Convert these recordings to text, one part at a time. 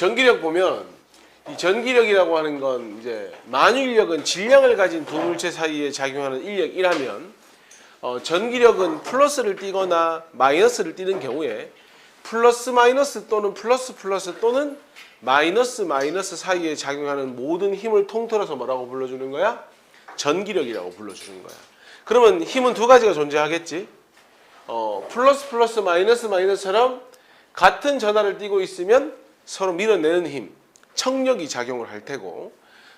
전기력 보면 이 전기력이라고 하는 건 이제 만유인력은 질량을 가진 두 물체 사이에 작용하는 인력이라면 전기력은 플러스를 띠거나 마이너스를 띠는 경우에 플러스 마이너스 또는 플러스 플러스 또는 마이너스 마이너스 사이에 작용하는 모든 힘을 통틀어서 뭐라고 불러주는 거야? 전기력이라고 불러주는 거야. 그러면 힘은 두 가지가 존재하겠지. 플러스 플러스 마이너스 마이너스처럼 같은 전하를 띠고 있으면 서로 밀어내는 힘, 청력이 작용을 할 테고,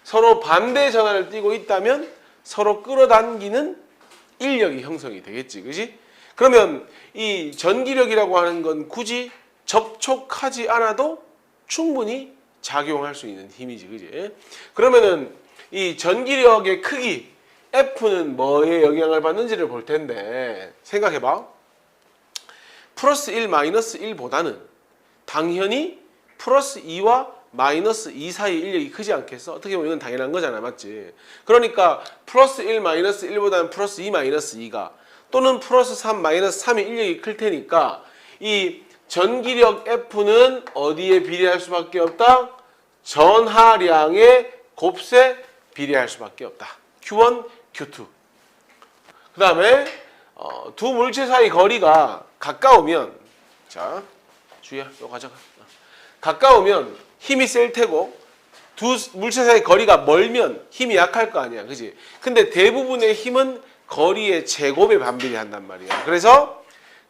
서로 반대 전하를 띠고 있다면 서로 끌어당기는 인력이 형성이 되겠지, 그지? 그러면 이 전기력이라고 하는 건 굳이 접촉하지 않아도 충분히 작용할 수 있는 힘이지, 그지? 그러면은 이 전기력의 크기 F는 뭐에 영향을 받는지를 볼 텐데 생각해봐. 플러스 1, 마이너스 1보다는 당연히 플러스 2와 마이너스 2 사이 인력이 크지 않겠어? 어떻게 보면 이건 당연한 거잖아, 맞지? 그러니까 플러스 1, 마이너스 1보다는 플러스 2, 마이너스 2가 또는 플러스 3, 마이너스 3의 인력이 클 테니까 이 전기력 F는 어디에 비례할 수밖에 없다? 전하량의 곱셈 비례할 수밖에 없다. Q1, Q2. 그 다음에 두 물체 사이 거리가 가까우면, 자 주희야 이거 가져가. 가까우면 힘이 셀 테고 두 물체 사이 거리가 멀면 힘이 약할 거 아니야, 그지? 근데 대부분의 힘은 거리의 제곱에 반비례한단 말이야. 그래서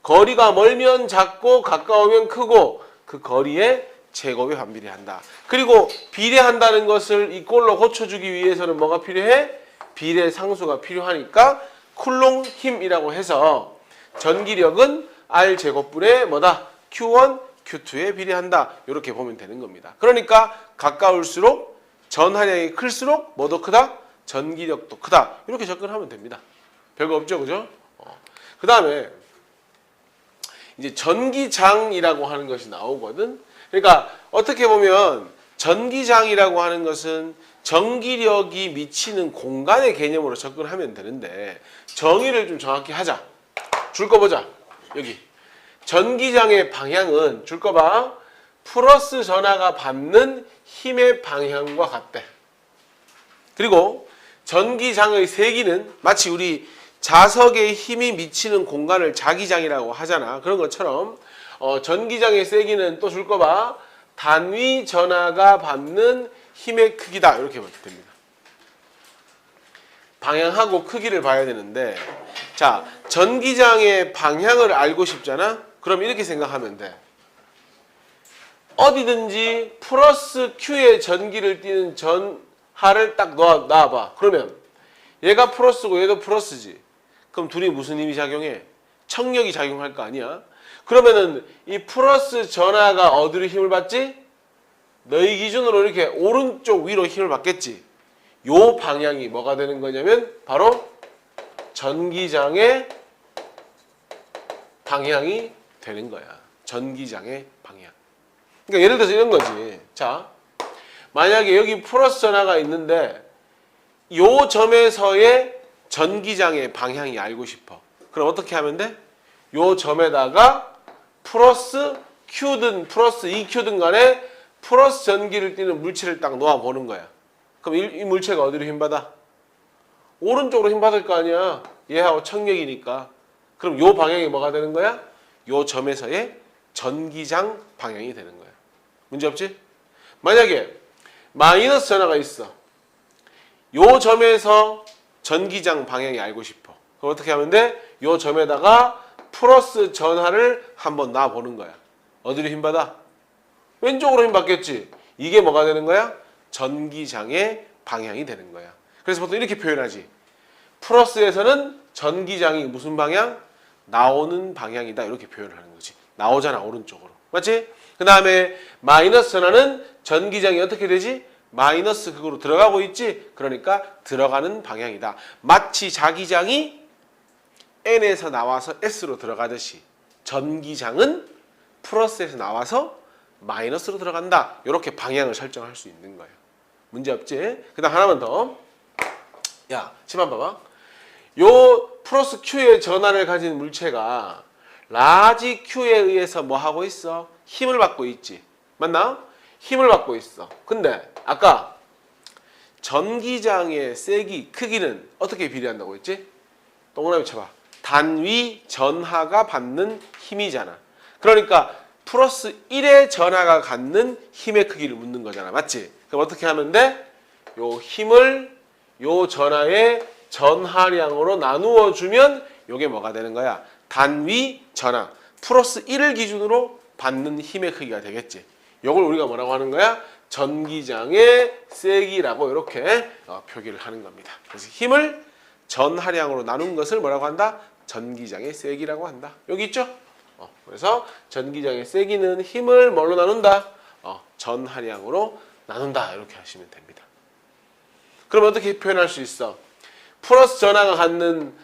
거리가 멀면 작고 가까우면 크고 그 거리의 제곱에 반비례한다. 그리고 비례한다는 것을 이 꼴로 고쳐주기 위해서는 뭐가 필요해? 비례 상수가 필요하니까 쿨롱 힘이라고 해서 전기력은 R 제곱분의 뭐다? Q1, Q2에 비례한다. 이렇게 보면 되는 겁니다. 그러니까 가까울수록 전하량이 클수록 뭐도 크다? 전기력도 크다. 이렇게 접근하면 됩니다. 별거 없죠, 그죠? 그 다음에 이제 전기장이라고 하는 것이 나오거든. 그러니까 어떻게 보면 전기장이라고 하는 것은 전기력이 미치는 공간의 개념으로 접근하면 되는데 정의를 좀 정확히 하자. 줄 거 보자. 여기 전기장의 방향은 줄 거 봐. 플러스 전하가 받는 힘의 방향과 같대. 그리고 전기장의 세기는 마치 우리 자석에 힘이 미치는 공간을 자기장이라고 하잖아. 그런 것처럼 전기장의 세기는 또 줄 거 봐. 단위 전하가 받는 힘의 크기다. 이렇게 보면 됩니다. 방향하고 크기를 봐야 되는데, 자, 전기장의 방향을 알고 싶잖아? 그럼 이렇게 생각하면 돼. 어디든지 플러스 Q의 전기를 띠는 전하를 딱 놔봐. 그러면 얘가 플러스고 얘도 플러스지. 그럼 둘이 무슨 힘이 작용해? 청력이 작용할 거 아니야? 그러면은 이 플러스 전하가 어디로 힘을 받지? 너희 기준으로 이렇게 오른쪽 위로 힘을 받겠지. 요 방향이 뭐가 되는 거냐면 바로 전기장의 방향이 되는 거야. 전기장의 방향. 그러니까 예를 들어서 이런 거지. 자, 만약에 여기 플러스 전하가 있는데 요 점에서의 전기장의 방향이 알고 싶어. 그럼 어떻게 하면 돼? 요 점에다가 플러스 Q든 플러스 2Q든 간에 플러스 전기를 띠는 물체를 딱 놓아보는 거야. 그럼 이 물체가 어디로 힘받아? 오른쪽으로 힘받을 거 아니야. 얘하고 청력이니까. 그럼 요 방향이 뭐가 되는 거야? 요 점에서의 전기장 방향이 되는 거야. 문제 없지? 만약에 마이너스 전하가 있어. 요 점에서 전기장 방향이 알고 싶어. 그럼 어떻게 하면 돼? 요 점에다가 플러스 전하를 한번 놔보는 거야. 어디로 힘받아? 왼쪽으로 힘받겠지. 이게 뭐가 되는 거야? 전기장의 방향이 되는 거야. 그래서 보통 이렇게 표현하지. 플러스에서는 전기장이 무슨 방향? 나오는 방향이다. 이렇게 표현을 하는 거지. 나오잖아, 오른쪽으로. 맞지? 그 다음에 마이너스 전하는 전기장이 어떻게 되지? 마이너스 극으로 들어가고 있지? 그러니까 들어가는 방향이다. 마치 자기장이 N에서 나와서 S로 들어가듯이 전기장은 플러스에서 나와서 마이너스로 들어간다. 이렇게 방향을 설정할 수 있는 거예요. 문제 없지? 그 다음 하나만 더. 야, 치만 봐봐. 요 플러스 Q의 전하를 가진 물체가 라지 Q에 의해서 뭐 하고 있어? 힘을 받고 있지. 맞나? 힘을 받고 있어. 근데 아까 전기장의 세기, 크기는 어떻게 비례한다고 했지? 동그라미 쳐봐. 단위 전하가 받는 힘이잖아. 그러니까 플러스 1의 전하가 갖는 힘의 크기를 묻는 거잖아. 맞지? 그럼 어떻게 하면 돼? 요 힘을 요 전하의 전하량으로 나누어 주면 요게 뭐가 되는 거야? 단위 전하. 플러스 1을 기준으로 받는 힘의 크기가 되겠지. 요걸 우리가 뭐라고 하는 거야? 전기장의 세기라고 이렇게 표기를 하는 겁니다. 그래서 힘을 전하량으로 나눈 것을 뭐라고 한다? 전기장의 세기라고 한다. 여기 있죠? 그래서 전기장의 세기는 힘을 뭘로 나눈다? 전하량으로 나눈다. 이렇게 하시면 됩니다. 그럼 어떻게 표현할 수 있어? 플러스 전하가 갖는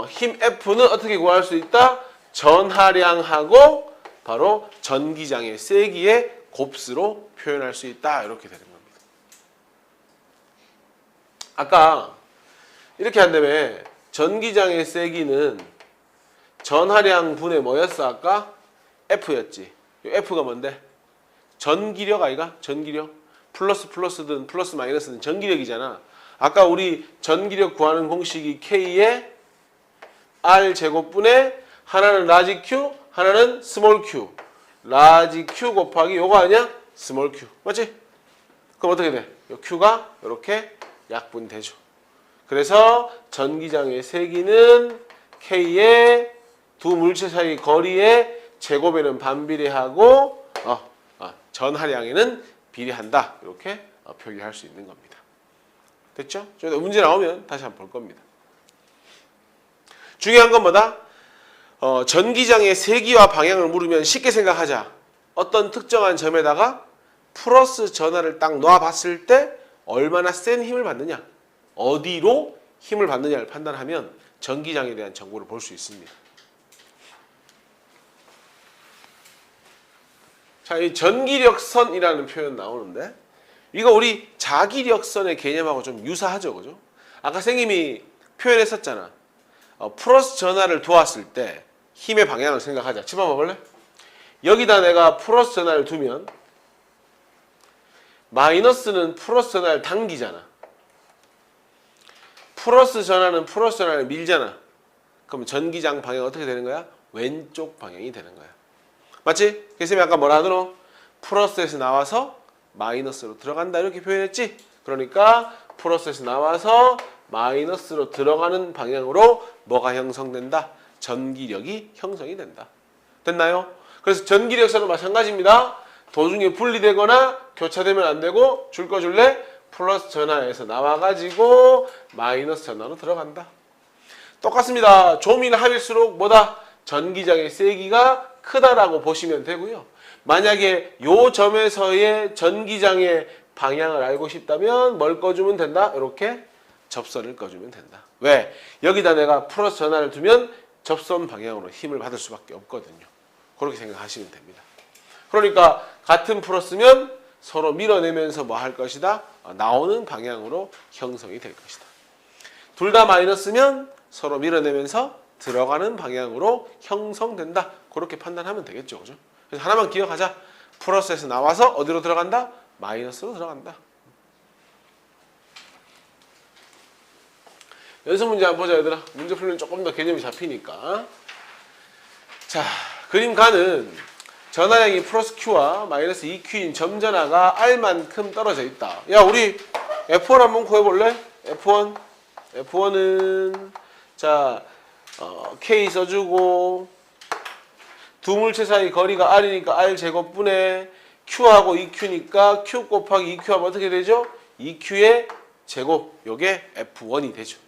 힘 F는 어떻게 구할 수 있다? 전하량하고 바로 전기장의 세기의 곱수로 표현할 수 있다. 이렇게 되는 겁니다. 아까 이렇게 한다며 전기장의 세기는 전하량 분의 뭐였어? 아까 F였지. F가 뭔데? 전기력 아이가? 전기력. 플러스든 플러스 마이너스든 전기력이잖아. 아까 우리 전기력 구하는 공식이 K의 R 제곱분의 하나는 라지 Q, 하나는 스몰 Q. 라지 Q 곱하기 요거 아니야? 스몰 Q. 맞지? 그럼 어떻게 돼? 요 Q가 이렇게 약분되죠. 그래서 전기장의 세기는 K의 두 물체 사이 거리의 제곱에는 반비례하고 전하량에는 비례한다. 이렇게 표기할 수 있는 겁니다. 됐죠? 문제 나오면 다시 한번 볼 겁니다. 중요한 건 뭐다? 전기장의 세기와 방향을 물으면 쉽게 생각하자. 어떤 특정한 점에다가 플러스 전하를 딱 놔봤을 때 얼마나 센 힘을 받느냐, 어디로 힘을 받느냐를 판단하면 전기장에 대한 정보를 볼 수 있습니다. 자, 이 전기력선이라는 표현 나오는데 이거 우리 자기력선의 개념하고 좀 유사하죠, 그죠? 아까 선생님이 표현했었잖아. 플러스 전하를 두었을 때 힘의 방향을 생각하자. 집 한번 볼래? 여기다 내가 플러스 전하를 두면 마이너스는 플러스 전하를 당기잖아. 플러스 전하는 플러스 전하를 밀잖아. 그럼 전기장 방향 어떻게 되는 거야? 왼쪽 방향이 되는 거야. 맞지? 그래서 아까 뭐라 하더노? 플러스에서 나와서 마이너스로 들어간다 이렇게 표현했지? 그러니까 플러스에서 나와서 마이너스로 들어가는 방향으로 뭐가 형성된다? 전기력이 형성이 된다. 됐나요? 그래서 전기력선은 마찬가지입니다. 도중에 분리되거나 교차되면 안 되고 줄 거 줄래? 플러스 전하에서 나와가지고 마이너스 전하로 들어간다. 똑같습니다. 조밀 합일수록 뭐다? 전기장의 세기가 크다라고 보시면 되고요. 만약에 요 점에서의 전기장의 방향을 알고 싶다면 뭘 꺼주면 된다? 이렇게 접선을 꺼주면 된다. 왜? 여기다 내가 플러스 전하를 두면 접선 방향으로 힘을 받을 수밖에 없거든요. 그렇게 생각하시면 됩니다. 그러니까 같은 플러스면 서로 밀어내면서 뭐 할 것이다? 나오는 방향으로 형성이 될 것이다. 둘 다 마이너스면 서로 밀어내면서 들어가는 방향으로 형성된다. 그렇게 판단하면 되겠죠. 그죠? 그래서 하나만 기억하자. 플러스에서 나와서 어디로 들어간다? 마이너스로 들어간다. 연습 문제 한번 보자, 얘들아. 문제 풀면 조금 더 개념이 잡히니까. 자, 그림 가는 전하량이 플러스 Q와 마이너스 2Q인 점전하가 R만큼 떨어져 있다. 야, 우리 F1 한번 구해볼래? F1은 자 K 써주고 두 물체 사이 거리가 R이니까 R 제곱분의 Q하고 2Q니까 Q 곱하기 2Q 하면 어떻게 되죠? 2Q의 제곱, 요게 F1이 되죠.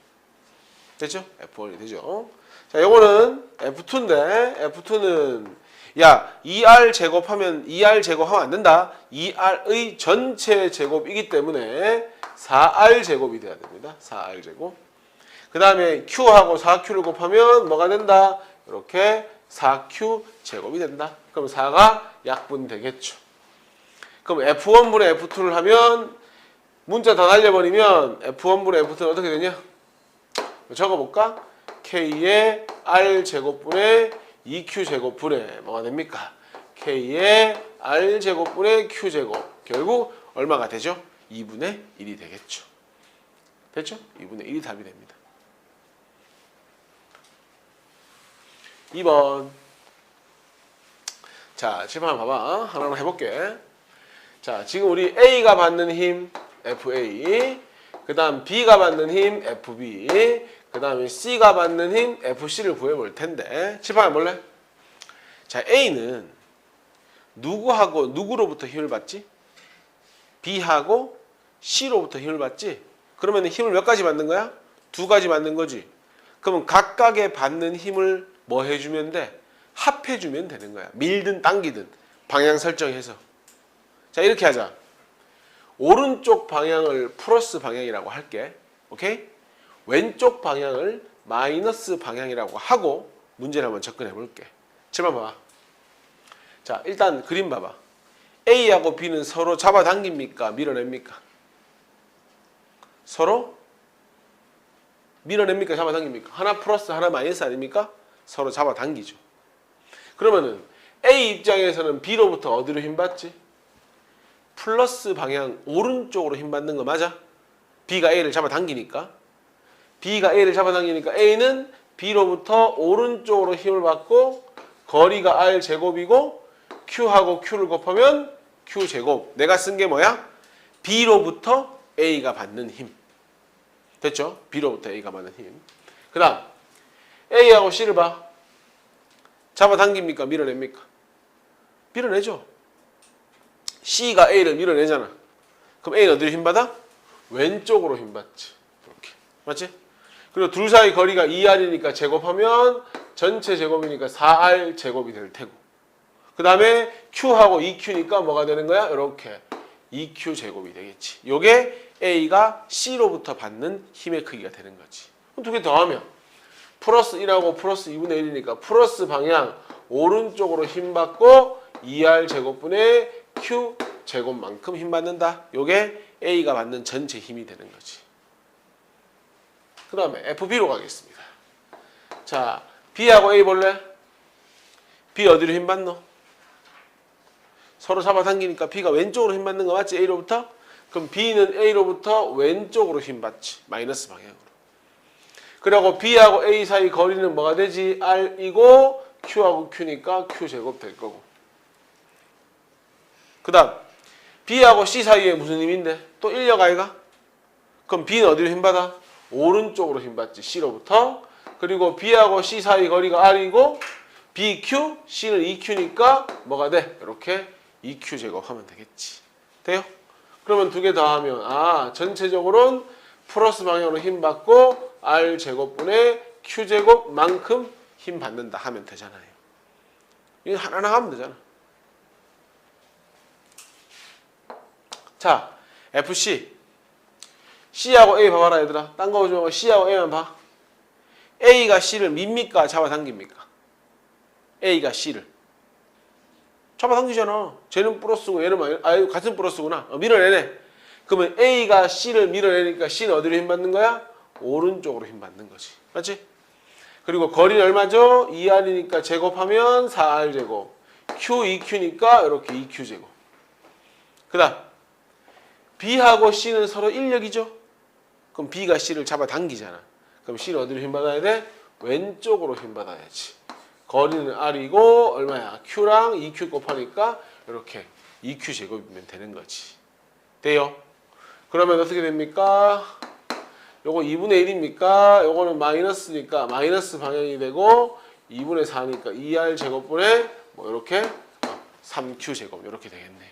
됐죠? F1이 되죠. 자, 요거는 F2인데 F2는 야, 2R 제곱하면 2R 제곱하면 안 된다. 2R의 전체 제곱이기 때문에 4R 제곱이 돼야 됩니다. 4R 제곱. 그 다음에 Q하고 4Q를 곱하면 뭐가 된다? 이렇게 4Q 제곱이 된다. 그럼 4가 약분되겠죠. 그럼 F1분의 F2를 하면 문자 다 날려버리면 F1분의 F2는 어떻게 되냐? 적어볼까? K의 R 제곱분의 2Q 제곱분의 뭐가 됩니까? K의 R제곱분의 Q제곱. 결국 얼마가 되죠? 2분의 1이 되겠죠. 됐죠? 2분의 1이 답이 됩니다. 2번. 자, 칠판 봐봐. 하나하나 해볼게. 자, 지금 우리 A가 받는 힘 FA, 그 다음 B가 받는 힘 FB, 그 다음에 C가 받는 힘 FC를 구해볼 텐데, 칠판 해볼래? 자, A는 누구하고 누구로부터 힘을 받지? B하고 C로부터 힘을 받지? 그러면 힘을 몇 가지 받는 거야? 2가지 받는 거지. 그러면 각각의 받는 힘을 뭐 해주면 돼? 합해주면 되는 거야. 밀든 당기든 방향 설정해서. 자, 이렇게 하자. 오른쪽 방향을 플러스 방향이라고 할게. 오케이? 왼쪽 방향을 마이너스 방향이라고 하고 문제를 한번 접근해 볼게. 7번 봐봐. 자, 일단 그림 봐봐. A하고 B는 서로 잡아당깁니까? 밀어냅니까? 서로 밀어냅니까? 잡아당깁니까? 하나 플러스 하나 마이너스 아닙니까? 서로 잡아당기죠. 그러면은 A 입장에서는 B로부터 어디로 힘받지? 플러스 방향 오른쪽으로 힘받는 거 맞아? B가 A를 잡아당기니까. B가 A를 잡아당기니까 A는 B로부터 오른쪽으로 힘을 받고 거리가 R제곱이고 Q하고 Q를 곱하면 Q제곱. 내가 쓴 게 뭐야? B로부터 A가 받는 힘. 됐죠? B로부터 A가 받는 힘. 그 다음 A하고 C를 봐. 잡아당깁니까? 밀어냅니까? 밀어내죠. C가 A를 밀어내잖아. 그럼 A는 어디로 힘받아? 왼쪽으로 힘받지. 이렇게. 맞지? 그리고 둘 사이 거리가 2R이니까 제곱하면 전체 제곱이니까 4R 제곱이 될 테고. 그 다음에 Q하고 2Q니까 뭐가 되는 거야? 이렇게 2Q 제곱이 되겠지. 요게 A가 C로부터 받는 힘의 크기가 되는 거지. 그럼 두 개 더하면 플러스 1하고 플러스 2분의 1이니까 플러스 방향 오른쪽으로 힘 받고 2R 제곱분의 Q 제곱만큼 힘 받는다. 요게 A가 받는 전체 힘이 되는 거지. 그 다음에 FB로 가겠습니다. 자, B하고 A 볼래? B 어디로 힘 받노? 서로 잡아당기니까 B가 왼쪽으로 힘 받는 거 맞지? A로부터? 그럼 B는 A로부터 왼쪽으로 힘 받지. 마이너스 방향으로. 그리고 B하고 A 사이 거리는 뭐가 되지? R이고 Q하고 Q니까 Q제곱 될 거고. 그 다음 B하고 C 사이에 무슨 힘인데? 또 인력 아이가? 그럼 B는 어디로 힘받아? 오른쪽으로 힘받지. C로부터. 그리고 B하고 C 사이 거리가 R이고 BQ, C는 EQ니까 뭐가 돼? 이렇게 EQ 제곱하면 되겠지. 돼요? 그러면 두 개 더하면 전체적으로는 플러스 방향으로 힘 받고 R 제곱분의 Q 제곱만큼 힘 받는다 하면 되잖아요. 이거 하나하나 하면 되잖아. 자, FC. C하고 A 봐봐라 얘들아. 딴 거 보지 말고 C하고 A만 봐. A가 C를 밉니까? 잡아당깁니까? A가 C를. 잡아당기잖아. 쟤는 플러스고 얘는 마이너스. 같은 플러스구나. 밀어내네. 그러면 A가 C를 밀어내니까 C는 어디로 힘받는 거야? 오른쪽으로 힘받는 거지. 맞지? 그리고 거리는 얼마죠? 2R이니까 제곱하면 4R제곱. Q, 2Q니까 이렇게 2Q제곱. 그 다음 B하고 C는 서로 인력이죠? 그럼 B가 C를 잡아당기잖아. 그럼 C는 어디로 힘받아야 돼? 왼쪽으로 힘받아야지. 거리는 R이고 얼마야? Q랑 2Q 곱하니까 이렇게 2Q 제곱이면 되는 거지. 돼요? 그러면 어떻게 됩니까? 요거 2분의 1입니까? 요거는 마이너스니까 마이너스 방향이 되고 2분의 4니까 2R 제곱분의 뭐 이렇게 3Q 제곱 이렇게 되겠네요.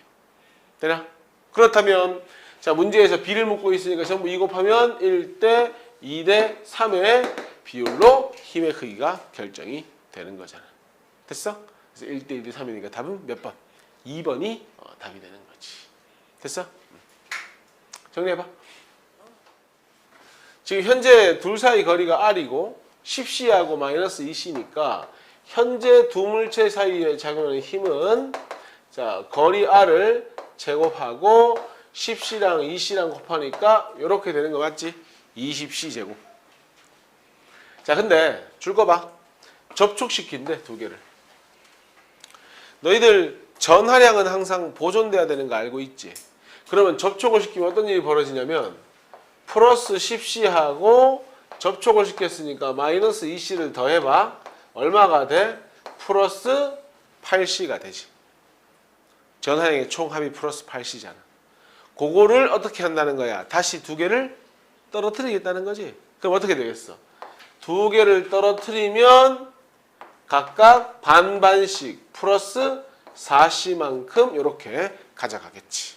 되나? 그렇다면 자, 문제에서 B를 묻고 있으니까 전부 2 곱하면 1대 2대 3의 비율로 힘의 크기가 결정이 되는 거잖아. 됐어? 그래서 1대 2대 3이니까 답은 몇 번? 2번이 답이 되는 거지. 됐어? 정리해봐. 지금 현재 둘 사이 거리가 R이고 10C하고 마이너스 2C니까 현재 두 물체 사이에 작용하는 힘은 자, 거리 R을 제곱하고 10C랑 2C랑 곱하니까 이렇게 되는 거 맞지? 20C 제곱. 자, 근데 줄 거 봐. 접촉시킨대 두 개를. 너희들 전하량은 항상 보존돼야 되는 거 알고 있지? 그러면 접촉을 시키면 어떤 일이 벌어지냐면 플러스 10C하고 접촉을 시켰으니까 마이너스 2C를 더해봐. 얼마가 돼? 플러스 8C가 되지. 전하량의 총합이 플러스 8C잖아. 그거를 어떻게 한다는 거야? 다시 두 개를 떨어뜨리겠다는 거지. 그럼 어떻게 되겠어? 두 개를 떨어뜨리면 각각 반반씩 플러스 4C만큼 이렇게 가져가겠지.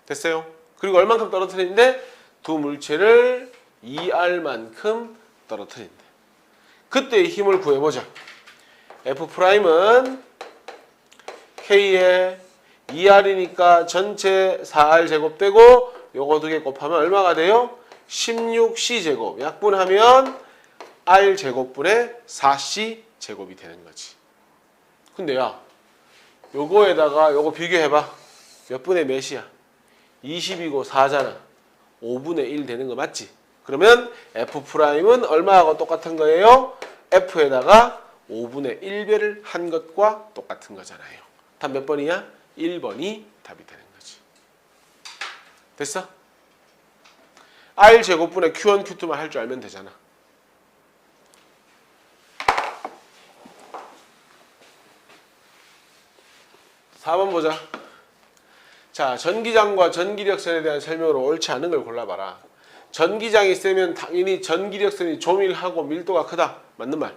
됐어요? 그리고 얼만큼 떨어뜨리는데? 두 물체를 2R만큼 떨어뜨린대. 그때의 힘을 구해보자. F'은 K에 2R이니까 전체 4R 제곱되고 요거 두 개 곱하면 얼마가 돼요? 16C 제곱. 약분하면 R 제곱분의 4C 제곱이 되는 거지. 근데 야, 요거에다가 요거 비교해봐. 몇 분의 몇이야? 20이고 4잖아. 5분의 1 되는 거 맞지? 그러면 F'은 얼마하고 똑같은 거예요? F에다가 5분의 1배를 한 것과 똑같은 거잖아요. 답 몇 번이야? 1번이 답이 되는 거지. 됐어? R 제곱분의 Q1, Q2만 할 줄 알면 되잖아. (4번) 보자. 자, 전기장과 전기력선에 대한 설명으로 옳지 않은 걸 골라봐라. 전기장이 세면 당연히 전기력선이 조밀하고 밀도가 크다. 맞는 말.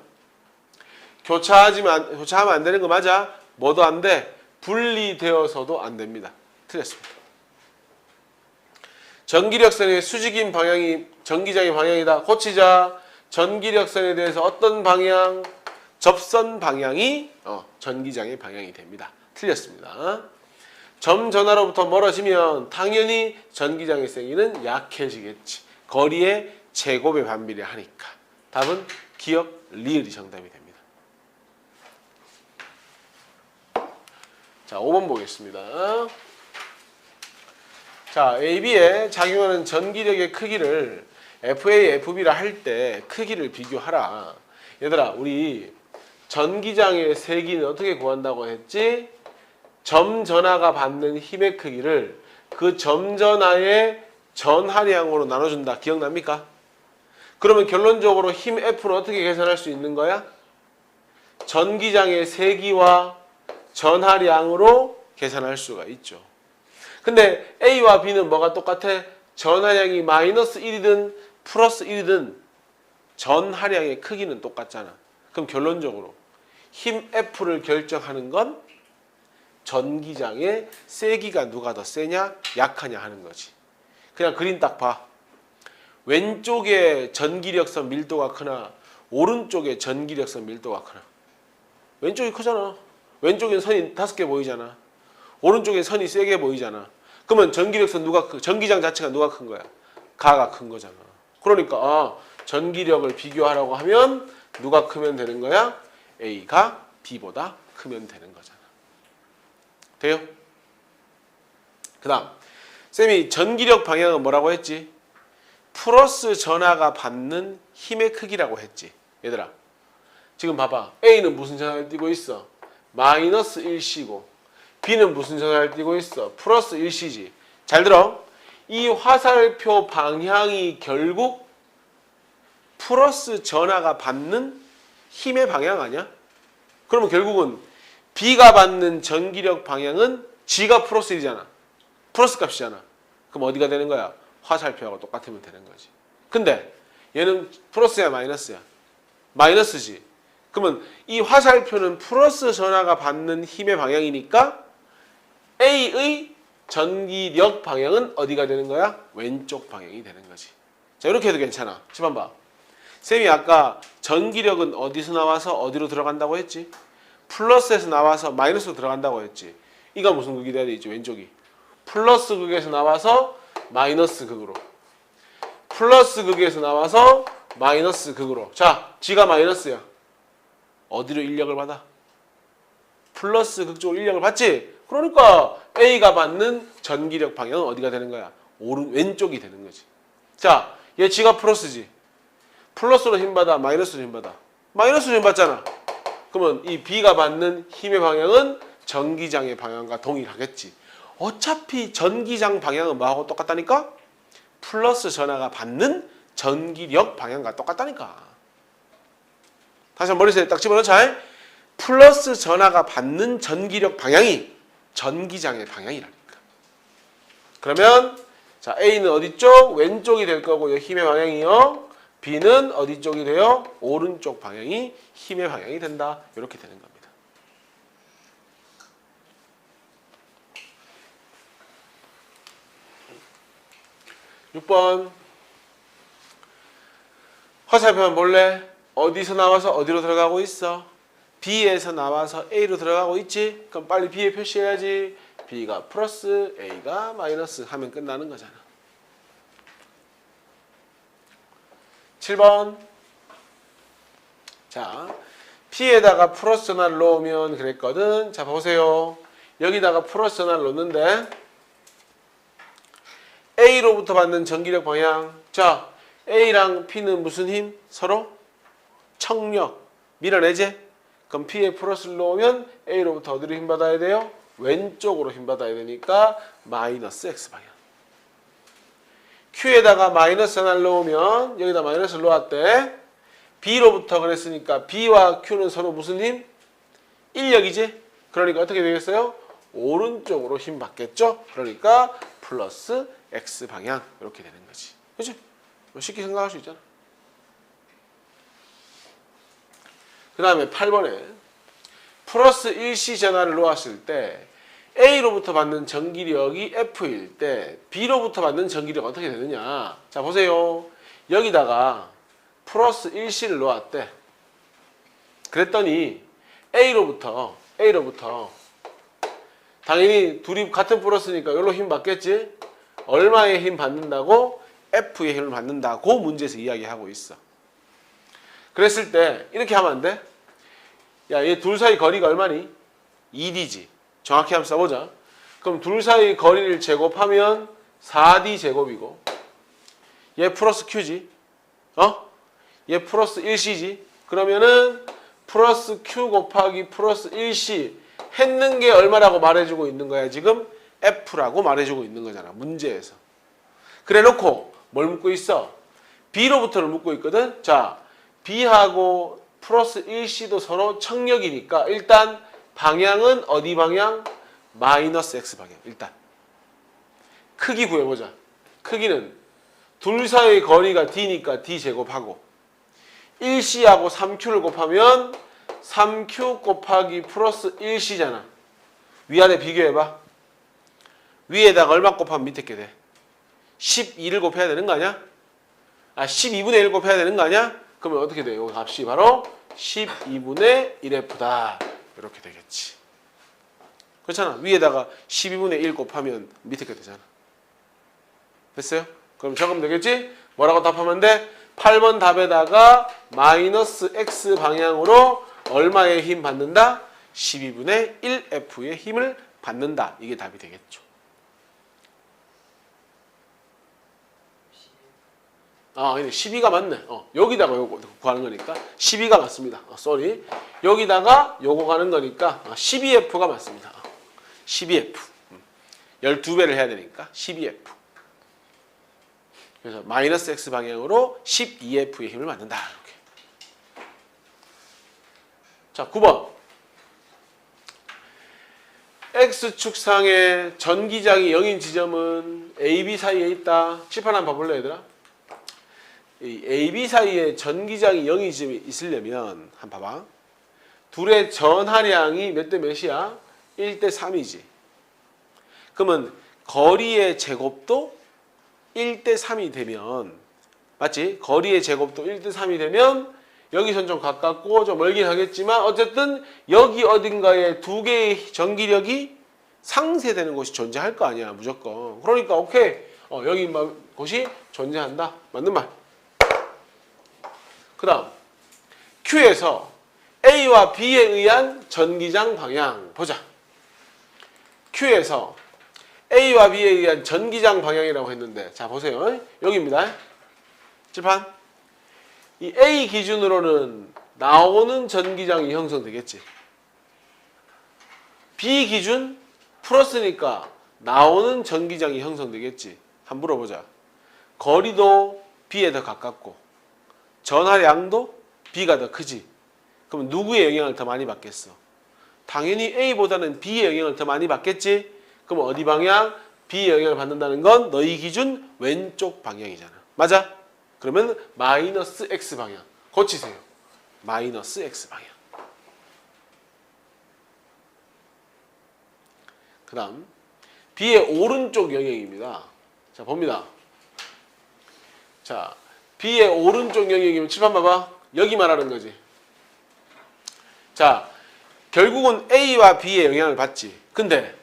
교차하면 안 되는 거 맞아? 뭐도 안 돼? 분리되어서도 안 됩니다. 틀렸습니다. 전기력선의 수직인 방향이 전기장의 방향이다. 고치자. 전기력선에 대해서 어떤 방향? 접선 방향이 전기장의 방향이 됩니다. 틀렸습니다. 점 전하로부터 멀어지면 당연히 전기장의 세기는 약해지겠지. 거리의 제곱에 반비례하니까. 답은 기억 리을이 정답이 됩니다. 자, 5번 보겠습니다. 자, AB에 작용하는 전기력의 크기를 FA, FB라 할 때 크기를 비교하라. 얘들아, 우리 전기장의 세기는 어떻게 구한다고 했지? 점 전하가 받는 힘의 크기를 그 점 전하의 전하량으로 나눠준다. 기억납니까? 그러면 결론적으로 힘 F는 어떻게 계산할 수 있는 거야? 전기장의 세기와 전하량으로 계산할 수가 있죠. 근데 A와 B는 뭐가 똑같아? 전하량이 마이너스 1이든 플러스 1이든 전하량의 크기는 똑같잖아. 그럼 결론적으로 힘 F를 결정하는 건 전기장의 세기가 누가 더 세냐 약하냐 하는 거지. 그냥 그림 딱 봐. 왼쪽에 전기력선 밀도가 크나 오른쪽에 전기력선 밀도가 크나. 왼쪽이 크잖아. 왼쪽엔 선이 5개 보이잖아. 오른쪽에 선이 세게 보이잖아. 그러면 전기력선 전기장 자체가 누가 큰 거야? 가가 큰 거잖아. 그러니까 전기력을 비교하라고 하면 누가 크면 되는 거야? A가 B보다 크면 되는 거잖아. 돼요? 그 다음 쌤이 전기력 방향은 뭐라고 했지? 플러스 전하가 받는 힘의 크기라고 했지. 얘들아 지금 봐봐. A는 무슨 전하를 띠고 있어? 마이너스 1C고 B는 무슨 전하를 띠고 있어? 플러스 1C지. 잘 들어. 이 화살표 방향이 결국 플러스 전하가 받는 힘의 방향 아니야? 그러면 결국은 B가 받는 전기력 방향은 G가 플러스 1이잖아. 플러스 값이잖아. 그럼 어디가 되는 거야? 화살표하고 똑같으면 되는 거지. 근데 얘는 플러스야 마이너스야? 마이너스지. 그러면 이 화살표는 플러스 전하가 받는 힘의 방향이니까 A의 전기력 방향은 어디가 되는 거야? 왼쪽 방향이 되는 거지. 자, 이렇게 해도 괜찮아. 지금 봐. 쌤이 아까 전기력은 어디서 나와서 어디로 들어간다고 했지? 플러스에서 나와서 마이너스로 들어간다고 했지. 이가 무슨 극이 돼야 되지? 왼쪽이. 플러스 극에서 나와서 마이너스 극으로. 플러스 극에서 나와서 마이너스 극으로. 자, G가 마이너스야. 어디로 인력을 받아? 플러스 극쪽으로 인력을 받지? 그러니까 A가 받는 전기력 방향은 어디가 되는 거야? 왼쪽이 되는 거지. 자, 얘 G가 플러스지. 플러스로 힘받아? 마이너스로 힘받아? 마이너스로 힘받잖아. 그러면 이 B가 받는 힘의 방향은 전기장의 방향과 동일하겠지. 어차피 전기장 방향은 뭐하고 똑같다니까? 플러스 전하가 받는 전기력 방향과 똑같다니까. 다시 한번 머릿속에 딱 집어넣자. 플러스 전하가 받는 전기력 방향이 전기장의 방향이라니까. 그러면 자, A는 어디 쪽? 왼쪽이 될 거고요. 힘의 방향이요. B는 어디 쪽이 돼요? 오른쪽 방향이 힘의 방향이 된다. 이렇게 되는 겁니다. 6번 화살표만 볼래? 어디서 나와서 어디로 들어가고 있어? B에서 나와서 A로 들어가고 있지? 그럼 빨리 B에 표시해야지. B가 플러스 A가 마이너스 하면 끝나는 거잖아. 7번 자, P에다가 플러스 전화를 놓으면 그랬거든. 자, 보세요. 여기다가 플러스 전화를 놓는데 A로부터 받는 전기력 방향. 자, A랑 P는 무슨 힘? 서로 청력. 밀어내지? 그럼 P에 플러스를 놓으면 A로부터 어디로 힘 받아야 돼요? 왼쪽으로 힘 받아야 되니까 마이너스 X방향. Q에다가 마이너스 하나를 놓으면 여기다 마이너스를 놓았대. B로부터 그랬으니까 B와 Q는 서로 무슨 힘? 인력이지? 그러니까 어떻게 되겠어요? 오른쪽으로 힘 받겠죠? 그러니까 플러스 X방향 이렇게 되는 거지. 그치? 쉽게 생각할 수 있잖아. 그 다음에 8번에 플러스 1C 전하를 놓았을 때 A로부터 받는 전기력이 F일 때 B로부터 받는 전기력 어떻게 되느냐. 자, 보세요. 여기다가 플러스 1C를 놓았대. 그랬더니 A로부터 당연히 둘이 같은 플러스니까 여기로 힘 받겠지? 얼마의 힘 받는다고? F의 힘을 받는다고 문제에서 이야기하고 있어. 그랬을 때 이렇게 하면 안 돼? 야, 얘 둘 사이 거리가 얼마니? 2D지. 정확히 한번 써보자. 그럼 둘 사이 거리를 제곱하면 4D 제곱이고 얘 플러스 Q지. 얘 플러스 1C지. 그러면은 플러스 Q 곱하기 플러스 1C 했는 게 얼마라고 말해주고 있는 거야? 지금 F라고 말해주고 있는 거잖아. 문제에서. 그래 놓고 뭘 묻고 있어? B로부터를 묻고 있거든. 자, B하고 플러스 1C도 서로 청력이니까 일단 방향은 어디 방향? 마이너스 X 방향. 일단 크기 구해보자. 크기는 둘 사이의 거리가 D니까 D 제곱하고 1C하고 3Q를 곱하면 3Q 곱하기 플러스 1C잖아. 위아래 비교해봐. 위에다가 얼마 곱하면 밑에 게 돼? 12를 곱해야 되는 거 아니야? 12분의 1 곱해야 되는 거 아니야? 그러면 어떻게 돼? 요 값이 바로 12분의 1F다. 이렇게 되겠지. 그렇잖아. 위에다가 12분의 1 곱하면 밑에 게 되잖아. 됐어요? 그럼 적으면 되겠지? 뭐라고 답하면 돼? 8번 답에다가 마이너스 X 방향으로 얼마의 힘 받는다? 12분의 1F의 힘을 받는다. 이게 답이 되겠죠. 근데 12가 맞네. 여기다가 요거 구하는 거니까 12가 맞습니다. 쏘리. 여기다가 요거 가는 거니까 12F가 맞습니다. 12F. 12배를 해야 되니까 12F. 그래서 마이너스 X 방향으로 12F의 힘을 받는다. 이렇게. 자, 9번. X축상의 전기장이 0인 지점은 AB 사이에 있다. 칠판 한번 봐볼래, 얘들아? 이 AB 사이에 전기장이 0인 지점이 있으려면 한번 봐봐. 둘의 전하량이 몇 대 몇이야? 1대 3이지. 그러면 거리의 제곱도 1대 3이 되면 맞지? 거리의 제곱도 1대 3이 되면 여기선 좀 가깝고 좀 멀긴 하겠지만 어쨌든 여기 어딘가에 두 개의 전기력이 상쇄되는 곳이 존재할 거 아니야 무조건. 그러니까 오케이 여기 곳이 존재한다. 맞는 말. 그 다음 Q에서 A와 B에 의한 전기장 방향 보자. Q에서 A와 B에 의한 전기장 방향이라고 했는데 자 보세요. 여기입니다. 칠판. 이 A 기준으로는 나오는 전기장이 형성되겠지. B 기준 플러스니까 나오는 전기장이 형성되겠지. 한번 물어보자. 거리도 B에 더 가깝고 전하량도 B가 더 크지. 그럼 누구의 영향을 더 많이 받겠어? 당연히 A보다는 B의 영향을 더 많이 받겠지. 그럼 어디 방향? B의 영향을 받는다는 건 너희 기준 왼쪽 방향이잖아. 맞아? 그러면 마이너스 X 방향 고치세요. 마이너스 X 방향. 그 다음 B의 오른쪽 영역입니다. 자 봅니다. 자 B의 오른쪽 영역이면 칠판 봐봐. 여기 말하는 거지. 자 결국은 A와 B의 영향을 받지. 근데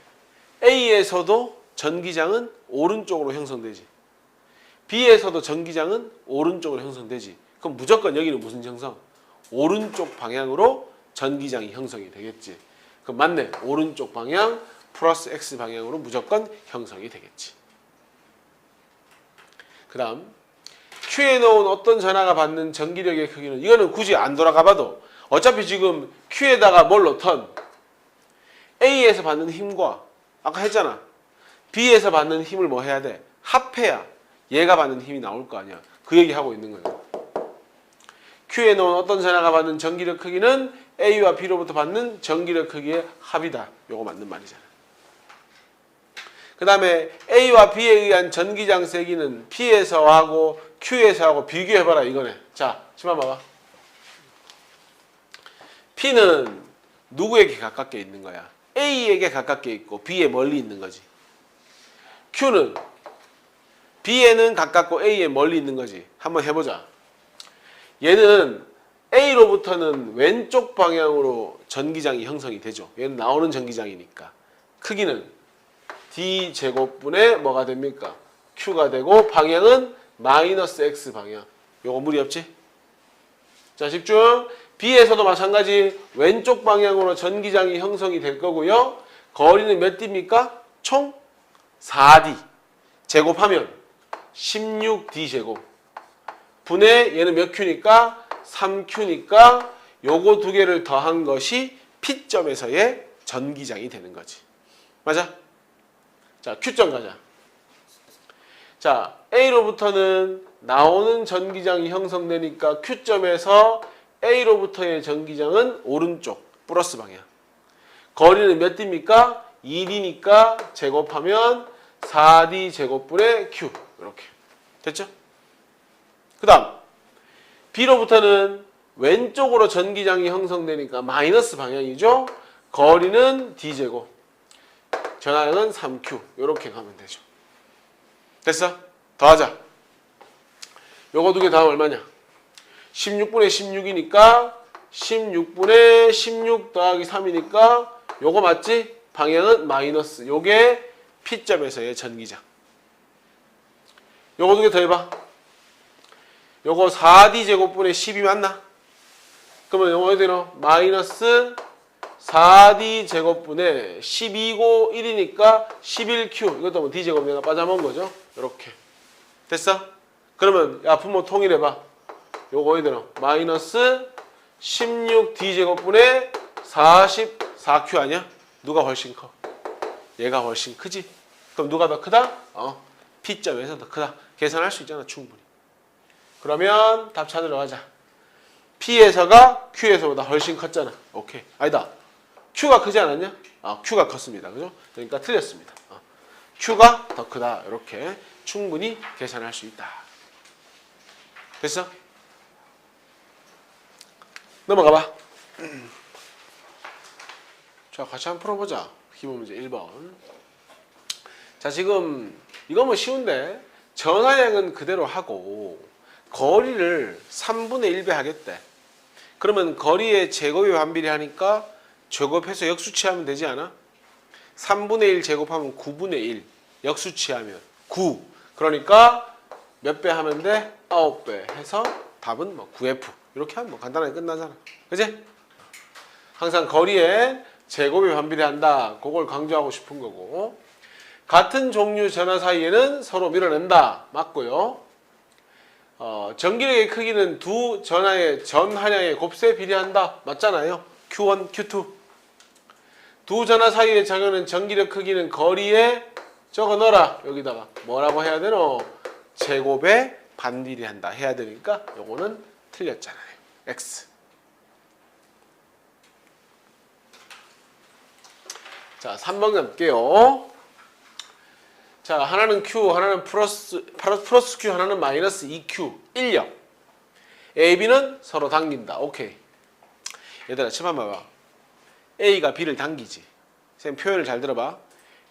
A에서도 전기장은 오른쪽으로 형성되지. B에서도 전기장은 오른쪽으로 형성되지. 그럼 무조건 여기는 무슨 형성? 오른쪽 방향으로 전기장이 형성이 되겠지. 그럼 맞네. 오른쪽 방향 플러스 X 방향으로 무조건 형성이 되겠지. 그 다음 Q에 넣은 어떤 전하가 받는 전기력의 크기는 이거는 굳이 안 돌아가 봐도 어차피 지금 Q에다가 뭘로 턴? A에서 받는 힘과 아까 했잖아. B에서 받는 힘을 뭐 해야 돼? 합해야 얘가 받는 힘이 나올 거 아니야. 그 얘기하고 있는 거예요. Q에 넣은 어떤 전하가 받는 전기력 크기는 A와 B로부터 받는 전기력 크기의 합이다. 요거 맞는 말이잖아. 그 다음에 A와 B에 의한 전기장 세기는 P에서하고 Q에서하고 비교해봐라 이거네. 자, 치마 봐봐. P는 누구에게 가깝게 있는 거야? A에게 가깝게 있고 B에 멀리 있는 거지. Q는 B에는 가깝고 A에 멀리 있는 거지. 한번 해보자. 얘는 A로부터는 왼쪽 방향으로 전기장이 형성이 되죠. 얘는 나오는 전기장이니까. 크기는 D제곱분의 뭐가 됩니까? Q가 되고 방향은 마이너스 X 방향. 요거 무리 없지? 자 집중. B에서도 마찬가지 왼쪽 방향으로 전기장이 형성이 될 거고요. 거리는 몇 D입니까? 총 4D. 제곱하면 16D제곱. 분의 얘는 몇 Q니까? 3Q니까 요거 두 개를 더한 것이 P점에서의 전기장이 되는 거지. 맞아? 자, Q점 가자. 자, A로부터는 나오는 전기장이 형성되니까 Q점에서 A로부터의 전기장은 오른쪽 플러스 방향. 거리는 몇 D입니까? 1이니까 제곱하면 4D 제곱분의 Q. 이렇게. 됐죠? 그 다음 B로부터는 왼쪽으로 전기장이 형성되니까 마이너스 방향이죠. 거리는 D제곱. 전하량은 3Q. 이렇게 가면 되죠. 됐어? 더하자. 요거 두 개 더하면 얼마냐? 16분의 16이니까 16분의 16 더하기 3이니까 요거 맞지? 방향은 마이너스. 요게 P점에서의 전기장. 요거 두 개 더해봐. 요거 4D 제곱분의 10이 맞나? 그러면 요거 어디로? 마이너스 4D 제곱분의 12고 1이니까 11Q. 이것도 뭐 D제곱 내가 빠져먹은 거죠? 요렇게. 됐어? 그러면 야 분모 통일해봐. 요거 어디로? 마이너스 16D제곱분의 44Q 아니야? 누가 훨씬 커? 얘가 훨씬 크지? 그럼 누가 더 크다? P점에서 더 크다. 계산할 수 있잖아 충분히. 그러면 답 찾으러 가자. P에서가 Q에서보다 훨씬 컸잖아. 오케이. 아니다. Q가 크지 않았냐? Q가 컸습니다. 그죠? 그러니까 틀렸습니다. Q가 더 크다. 이렇게 충분히 계산할 수 있다. 됐어? 넘어가 봐. 자, 같이 한번 풀어보자. 기본 문제 1번. 자, 지금 이거 뭐 쉬운데 전하량은 그대로 하고 거리를 3분의 1배 하겠대. 그러면 거리의 제곱이 반비례 하니까 제곱해서 역수치하면 되지 않아? 3분의 1 제곱하면 9분의 1. 역수치하면 9. 그러니까 몇 배 하면 돼? 9배 해서 답은 뭐 9F. 이렇게 하면 뭐 간단하게 끝나잖아. 그지? 항상 거리에 제곱이 반비례한다. 그걸 강조하고 싶은 거고. 같은 종류 전하 사이에는 서로 밀어낸다. 맞고요. 전기력의 크기는 두 전하의 전하량의 곱세에 비례한다. 맞잖아요. Q1, Q2. 두 전화 사이에 작용하는 전기력 크기는 거리에 적어 넣어라. 여기다가 뭐라고 해야 되노? 제곱에 반비례 한다 해야 되니까 요거는 틀렸잖아요. X. 자, 3번 갈게요. 자, 하나는 Q, 하나는 플러스 Q, 하나는 마이너스 2Q, 인력. A, B는 서로 당긴다. 오케이. 얘들아, 침 한번 봐봐. A가 B를 당기지. 선생님 표현을 잘 들어봐.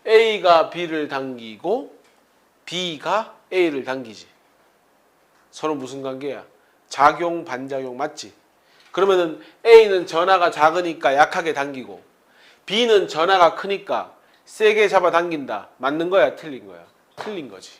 A가 B를 당기고 B가 A를 당기지. 서로 무슨 관계야? 작용, 반작용 맞지? 그러면은 A는 전하가 작으니까 약하게 당기고 B는 전하가 크니까 세게 잡아당긴다. 맞는 거야? 틀린 거야? 틀린 거지.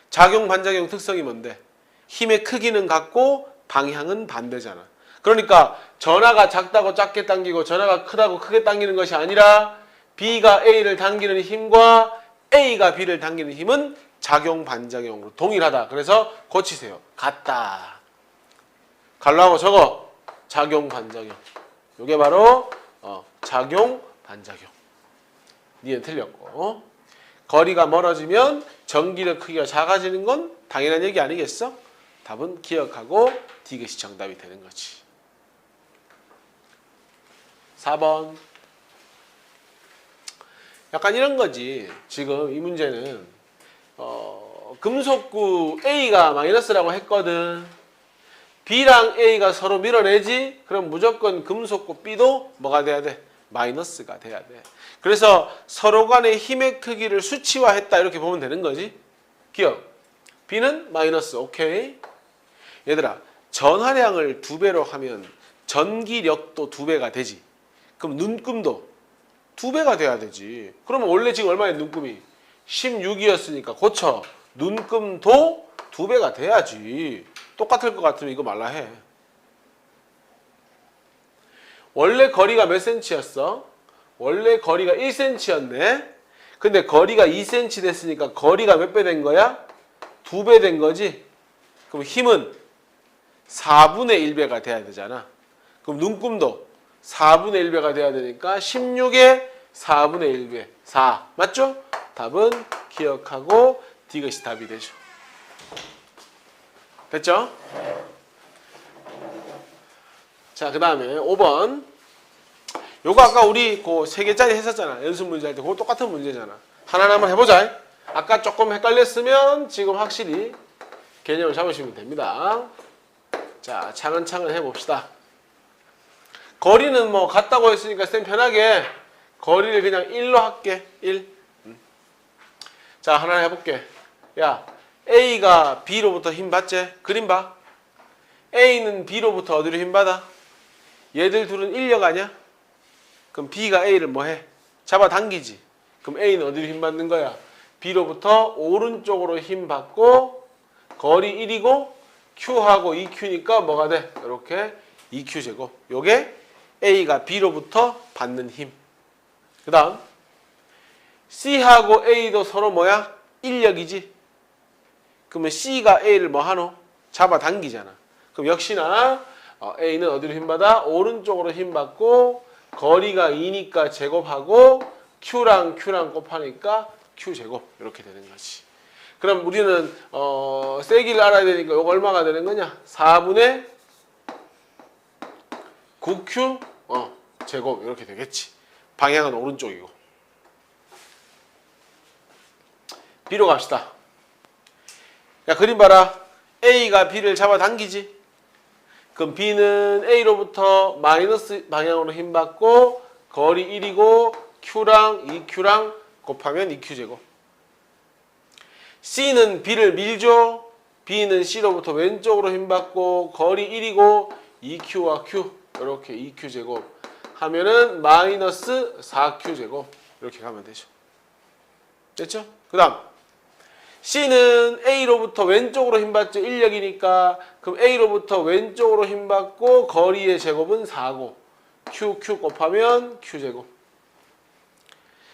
작용, 반작용 특성이 뭔데? 힘의 크기는 같고 방향은 반대잖아. 그러니까 전하가 작다고 작게 당기고 전하가 크다고 크게 당기는 것이 아니라 B가 A를 당기는 힘과 A가 B를 당기는 힘은 작용, 반작용으로 동일하다. 그래서 고치세요. 같다. 갈라고 적어. 작용, 반작용. 이게 바로 작용, 반작용. 니는 틀렸고. 거리가 멀어지면 전기력 크기가 작아지는 건 당연한 얘기 아니겠어? 답은 기억하고 디귿이 정답이 되는 거지. 4번. 약간 이런 거지. 지금 이 문제는 금속구 A가 마이너스라고 했거든. B랑 A가 서로 밀어내지? 그럼 무조건 금속구 B도 뭐가 돼야 돼? 마이너스가 돼야 돼. 그래서 서로 간의 힘의 크기를 수치화했다 이렇게 보면 되는 거지. 기억. B는 마이너스. 오케이. 얘들아, 전하량을 2배로 하면 전기력도 2배가 되지. 그럼 눈금도 2배가 돼야 되지. 그러면 원래 지금 얼마야 눈금이? 16이었으니까 고쳐. 눈금도 2배가 돼야지. 똑같을 것 같으면 이거 말라 해. 원래 거리가 몇 cm였어? 원래 거리가 1cm였네. 근데 거리가 2cm 됐으니까 거리가 몇 배 된 거야? 2배 된 거지. 그럼 힘은 4분의 1배가 돼야 되잖아. 그럼 눈금도 4분의 1배가 돼야 되니까 16에 4분의 1배 4 맞죠? 답은 기억하고 디귿이 답이 되죠. 됐죠? 자, 그 다음에 5번. 요거 아까 우리 그 3개짜리 했었잖아. 연습 문제 할 때 그거 똑같은 문제잖아. 하나하나만 해보자. 아까 조금 헷갈렸으면 지금 확실히 개념을 잡으시면 됩니다. 자, 차근차근 해봅시다. 거리는 뭐 같다고 했으니까 쌤 편하게 거리를 그냥 1로 할게. 1. 자, 하나 해볼게. 야, A가 B로부터 힘 받지? 그림 봐. A는 B로부터 어디로 힘 받아? 얘들 둘은 인력 아니야? 그럼 B가 A를 뭐 해? 잡아당기지. 그럼 A는 어디로 힘 받는 거야? B로부터 오른쪽으로 힘 받고 거리 1이고 Q하고 2Q니까 뭐가 돼? 이렇게 2Q 제곱. 요게 A가 B로부터 받는 힘. 그 다음 C하고 A도 서로 뭐야? 인력이지. 그러면 C가 A를 뭐 하노? 잡아당기잖아. 그럼 역시나 A는 어디로 힘받아? 오른쪽으로 힘받고 거리가 2니까 제곱하고 Q랑 Q랑 곱하니까 Q제곱 이렇게 되는 거지. 그럼 우리는 세기를 알아야 되니까 이거 얼마가 되는 거냐? 4분의 9Q 제곱 이렇게 되겠지. 방향은 오른쪽이고. B로 갑시다. 야, 그림 봐라. A가 B를 잡아당기지. 그럼 B는 A로부터 마이너스 방향으로 힘받고 거리 1이고 Q랑 2Q랑 곱하면 2Q제곱. C는 B를 밀죠. B는 C로부터 왼쪽으로 힘받고 거리 1이고 2Q와 Q 이렇게 2Q제곱 하면은 마이너스 4Q제곱 이렇게 가면 되죠. 됐죠? 그 다음 C는 A로부터 왼쪽으로 힘받죠. 인력이니까. 그럼 A로부터 왼쪽으로 힘받고 거리의 제곱은 4고 Q 곱하면 Q제곱.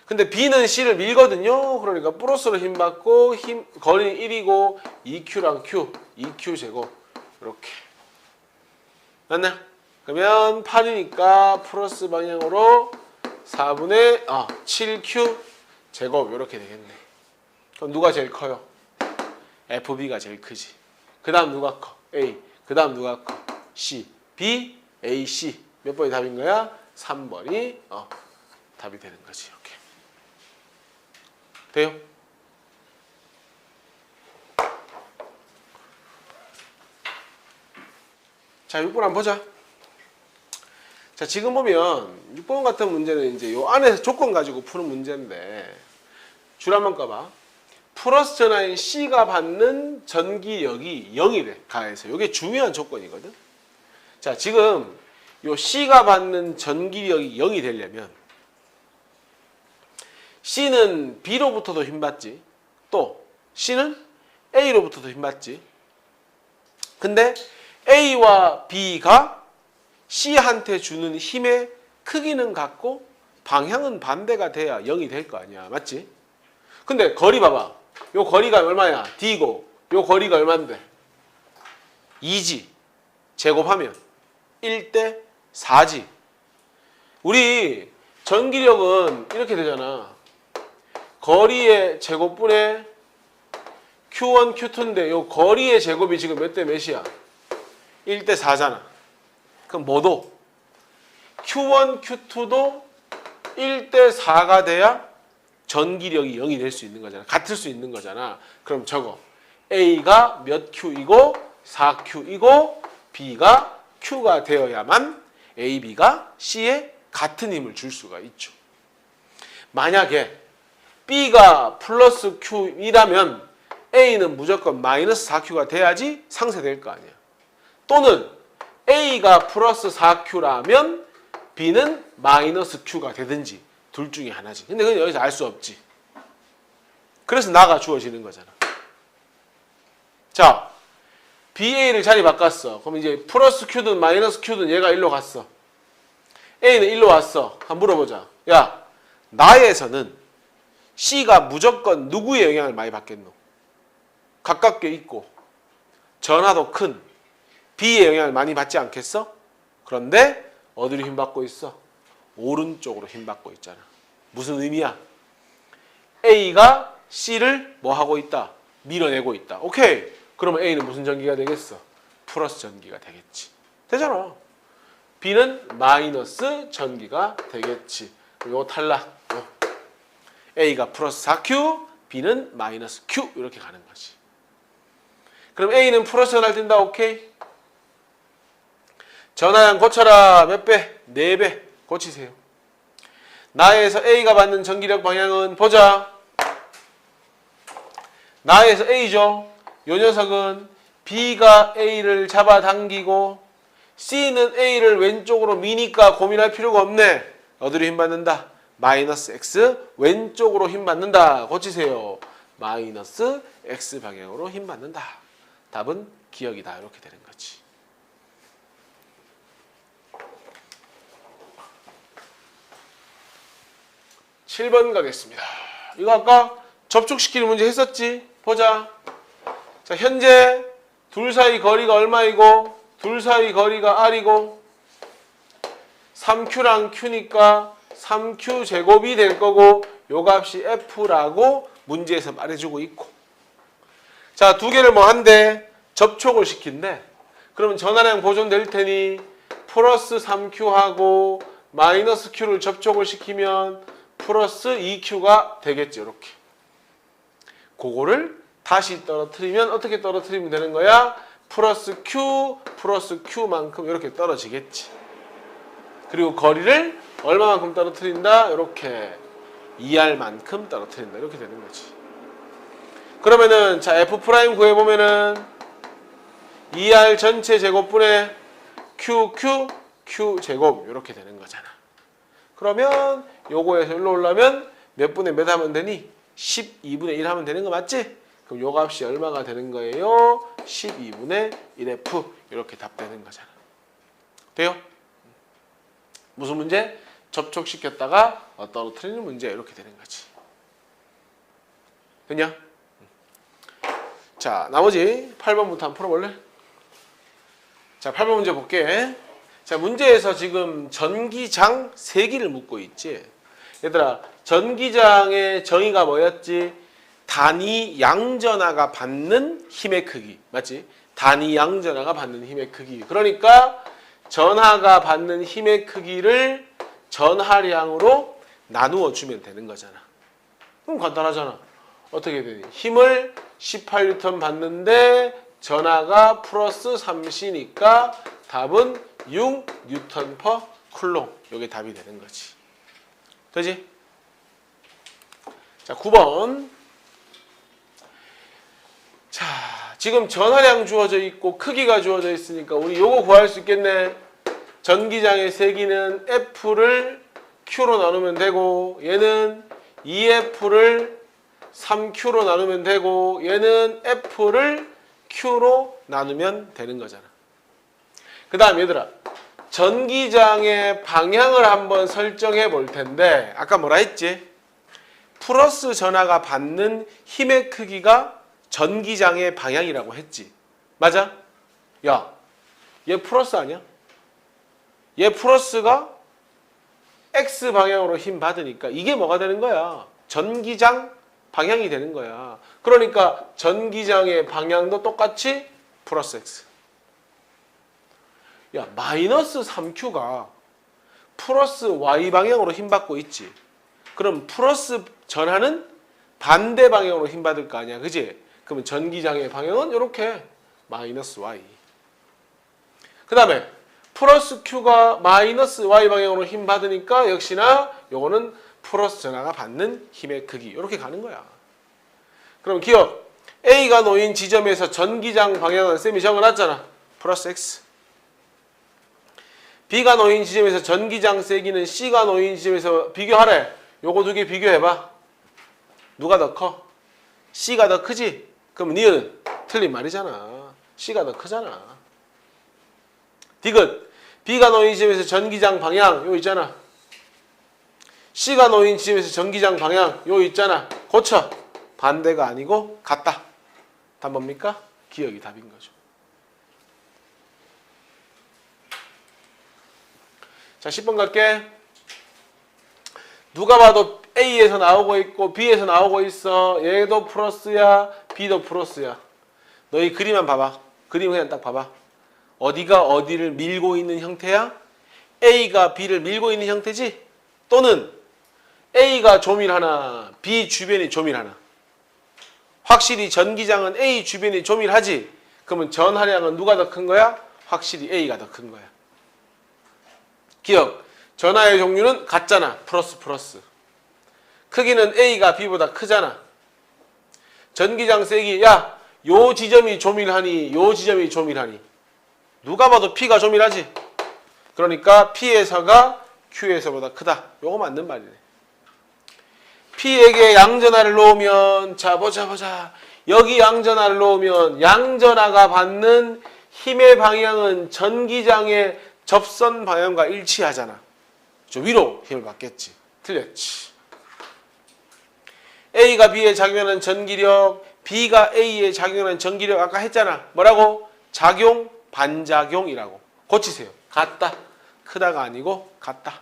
근데 B는 C를 밀거든요. 그러니까 플러스로 힘받고 거리는 1이고 2Q랑 Q, 2Q제곱 이렇게. 맞나? 그러면 8이니까 플러스 방향으로 4분의 7Q 제곱 이렇게 되겠네. 그럼 누가 제일 커요? FB가 제일 크지. 그 다음 누가 커? A. 그 다음 누가 커? C. B, A, C. 몇 번이 답인 거야? 3번이 답이 되는 거지. 이렇게. 돼요? 자, 6번 한번 보자. 자, 지금 보면 6번 같은 문제는 이제 요 안에서 조건 가지고 푸는 문제인데 줄 한번 까봐. 플러스 전화인 C가 받는 전기력이 0이래. 가에서. 이게 중요한 조건이거든. 자, 지금 요 C가 받는 전기력이 0이 되려면 C는 B로부터도 힘받지. 또 C는 A로부터도 힘받지. 근데 A와 B가 C한테 주는 힘의 크기는 같고 방향은 반대가 돼야 0이 될 거 아니야. 맞지? 근데 거리 봐봐. 요 거리가 얼마야? D고 요 거리가 얼만데? 2지. 제곱하면 1대 4지. 우리 전기력은 이렇게 되잖아. 거리의 제곱분의 Q1, Q2인데 요 거리의 제곱이 지금 몇 대 몇이야? 1대 4잖아. 그럼 뭐도? Q1, Q2도 1대 4가 돼야 전기력이 0이 될 수 있는 거잖아. 같을 수 있는 거잖아. 그럼 저거 A가 몇 Q이고 4Q이고 B가 Q가 되어야만 A, B가 C에 같은 힘을 줄 수가 있죠. 만약에 B가 플러스 Q이라면 A는 무조건 마이너스 4Q가 돼야지 상쇄될 거 아니야. 또는 A가 플러스 4Q라면 B는 마이너스 Q가 되든지 둘 중에 하나지. 근데 그건 여기서 알 수 없지. 그래서 나가 주어지는 거잖아. 자, BA를 자리 바꿨어. 그럼 이제 플러스 Q든 마이너스 Q든 얘가 1로 갔어. A는 1로 왔어. 한번 물어보자. 야, 나에서는 C가 무조건 누구의 영향을 많이 받겠노? 가깝게 있고 전하도 큰 B의 영향을 많이 받지 않겠어? 그런데 어디로 힘받고 있어? 오른쪽으로 힘받고 있잖아. 무슨 의미야? A가 C를 뭐 하고 있다? 밀어내고 있다. 오케이. 그러면 A는 무슨 전기가 되겠어? 플러스 전기가 되겠지. 되잖아. B는 마이너스 전기가 되겠지. 이거 탈락. A가 플러스 4Q, B는 마이너스 Q 이렇게 가는 거지. 그럼 A는 플러스 전화를 띈다. 오케이. 전하량 고쳐라. 몇 배? 4배. 고치세요. 나에서 A가 받는 전기력 방향은 보자. 나에서 A죠. 요 녀석은 B가 A를 잡아당기고 C는 A를 왼쪽으로 미니까 고민할 필요가 없네. 어디로 힘받는다? 마이너스 X 왼쪽으로 힘받는다. 고치세요. 마이너스 X 방향으로 힘받는다. 답은 기억이다. 이렇게 되는 거지. 7번 가겠습니다. 이거 아까 접촉시키는 문제 했었지? 보자. 자, 현재 둘 사이 거리가 얼마이고 둘 사이 거리가 R이고 3Q랑 Q니까 3Q 제곱이 될 거고 요 값이 F라고 문제에서 말해주고 있고. 자, 두 개를 뭐 한대? 접촉을 시킨대. 그러면 전하량 보존될 테니 플러스 3Q하고 마이너스 Q를 접촉을 시키면 플러스 2Q가 되겠지. 이렇게. 그거를 다시 떨어뜨리면 어떻게 떨어뜨리면 되는 거야? 플러스 Q만큼 이렇게 떨어지겠지. 그리고 거리를 얼마만큼 떨어뜨린다? 이렇게 2R만큼 떨어뜨린다. 이렇게 되는 거지. 그러면은 자 F' 구해보면은 2R 전체 제곱분의 Q 제곱 이렇게 되는 거잖아. 그러면 요거에서 일로 올라면 몇 분의 몇 하면 되니? 12분의 1 하면 되는 거 맞지? 그럼 요 값이 얼마가 되는 거예요? 12분의 1F 이렇게 답되는 거잖아. 돼요? 무슨 문제? 접촉시켰다가 떨어뜨리는 문제 이렇게 되는 거지. 됐냐? 자, 나머지 8번부터 한번 풀어볼래? 자, 8번 문제 볼게. 자, 문제에서 지금 전기장 3기를 묻고 있지. 얘들아, 전기장의 정의가 뭐였지? 단위 양전하가 받는 힘의 크기. 맞지? 단위 양전하가 받는 힘의 크기. 그러니까 전하가 받는 힘의 크기를 전하량으로 나누어 주면 되는 거잖아. 그럼 간단하잖아. 어떻게 되니? 힘을 18N 받는데 전하가 플러스 3C니까 답은 6N per 쿨롱. 이게 답이 되는 거지. 되지? 자, 9번. 자, 지금 전하량 주어져 있고 크기가 주어져 있으니까 우리 요거 구할 수 있겠네. 전기장의 세기는 F를 Q로 나누면 되고 얘는 2F를 3Q로 나누면 되고 얘는 F를 Q로 나누면 되는 거잖아. 그 다음 얘들아, 전기장의 방향을 한번 설정해 볼 텐데 아까 뭐라 했지? 플러스 전하가 받는 힘의 크기가 전기장의 방향이라고 했지. 맞아? 야, 얘 플러스 아니야? 얘 플러스가 X 방향으로 힘 받으니까 이게 뭐가 되는 거야? 전기장 방향이 되는 거야. 그러니까 전기장의 방향도 똑같이 플러스 X. 야, 마이너스 3Q가 플러스 Y 방향으로 힘 받고 있지. 그럼 플러스 전하는 반대 방향으로 힘 받을 거 아니야. 그지? 그러면 전기장의 방향은 이렇게 마이너스 Y. 그 다음에 플러스 Q가 마이너스 Y 방향으로 힘 받으니까 역시나 요거는 플러스 전하가 받는 힘의 크기. 이렇게 가는 거야. 그럼 기억. A가 놓인 지점에서 전기장 방향은 쌤이 적어놨잖아. 플러스 X. B가 놓인 지점에서 전기장 세기는 C가 놓인 지점에서 비교하래. 요거 두 개 비교해봐. 누가 더 커? C가 더 크지? 그럼 니은 틀린 말이잖아. C가 더 크잖아. 디귿. B가 놓인 지점에서 전기장 방향 요 있잖아. C가 놓인 지점에서 전기장 방향 요 있잖아. 고쳐. 반대가 아니고 같다. 답 뭡니까? 기억이 답인 거죠. 자, 10번 갈게. 누가 봐도 A에서 나오고 있고 B에서 나오고 있어. 얘도 플러스야. B도 플러스야. 너희 그림만 봐봐. 그림 그냥 딱 봐봐. 어디가 어디를 밀고 있는 형태야? A가 B를 밀고 있는 형태지? 또는 A가 조밀하나 B 주변이 조밀하나? 확실히 전기장은 A 주변이 조밀하지? 그러면 전하량은 누가 더 큰 거야? 확실히 A가 더 큰 거야. 기억. 전하의 종류는 같잖아. 플러스 플러스. 크기는 A가 B보다 크잖아. 전기장 세기. 야, 요 지점이 조밀하니 요 지점이 조밀하니. 누가 봐도 P가 조밀하지. 그러니까 P에서가 Q에서보다 크다. 요거 맞는 말이네. P에게 양전하를 놓으면 자 보자. 여기 양전하를 놓으면 양전하가 받는 힘의 방향은 전기장의 접선 방향과 일치하잖아. 저 위로 힘을 받겠지. 틀렸지. A가 B에 작용하는 전기력, B가 A에 작용하는 전기력 아까 했잖아. 뭐라고? 작용, 반작용이라고. 고치세요. 같다. 크다가 아니고 같다.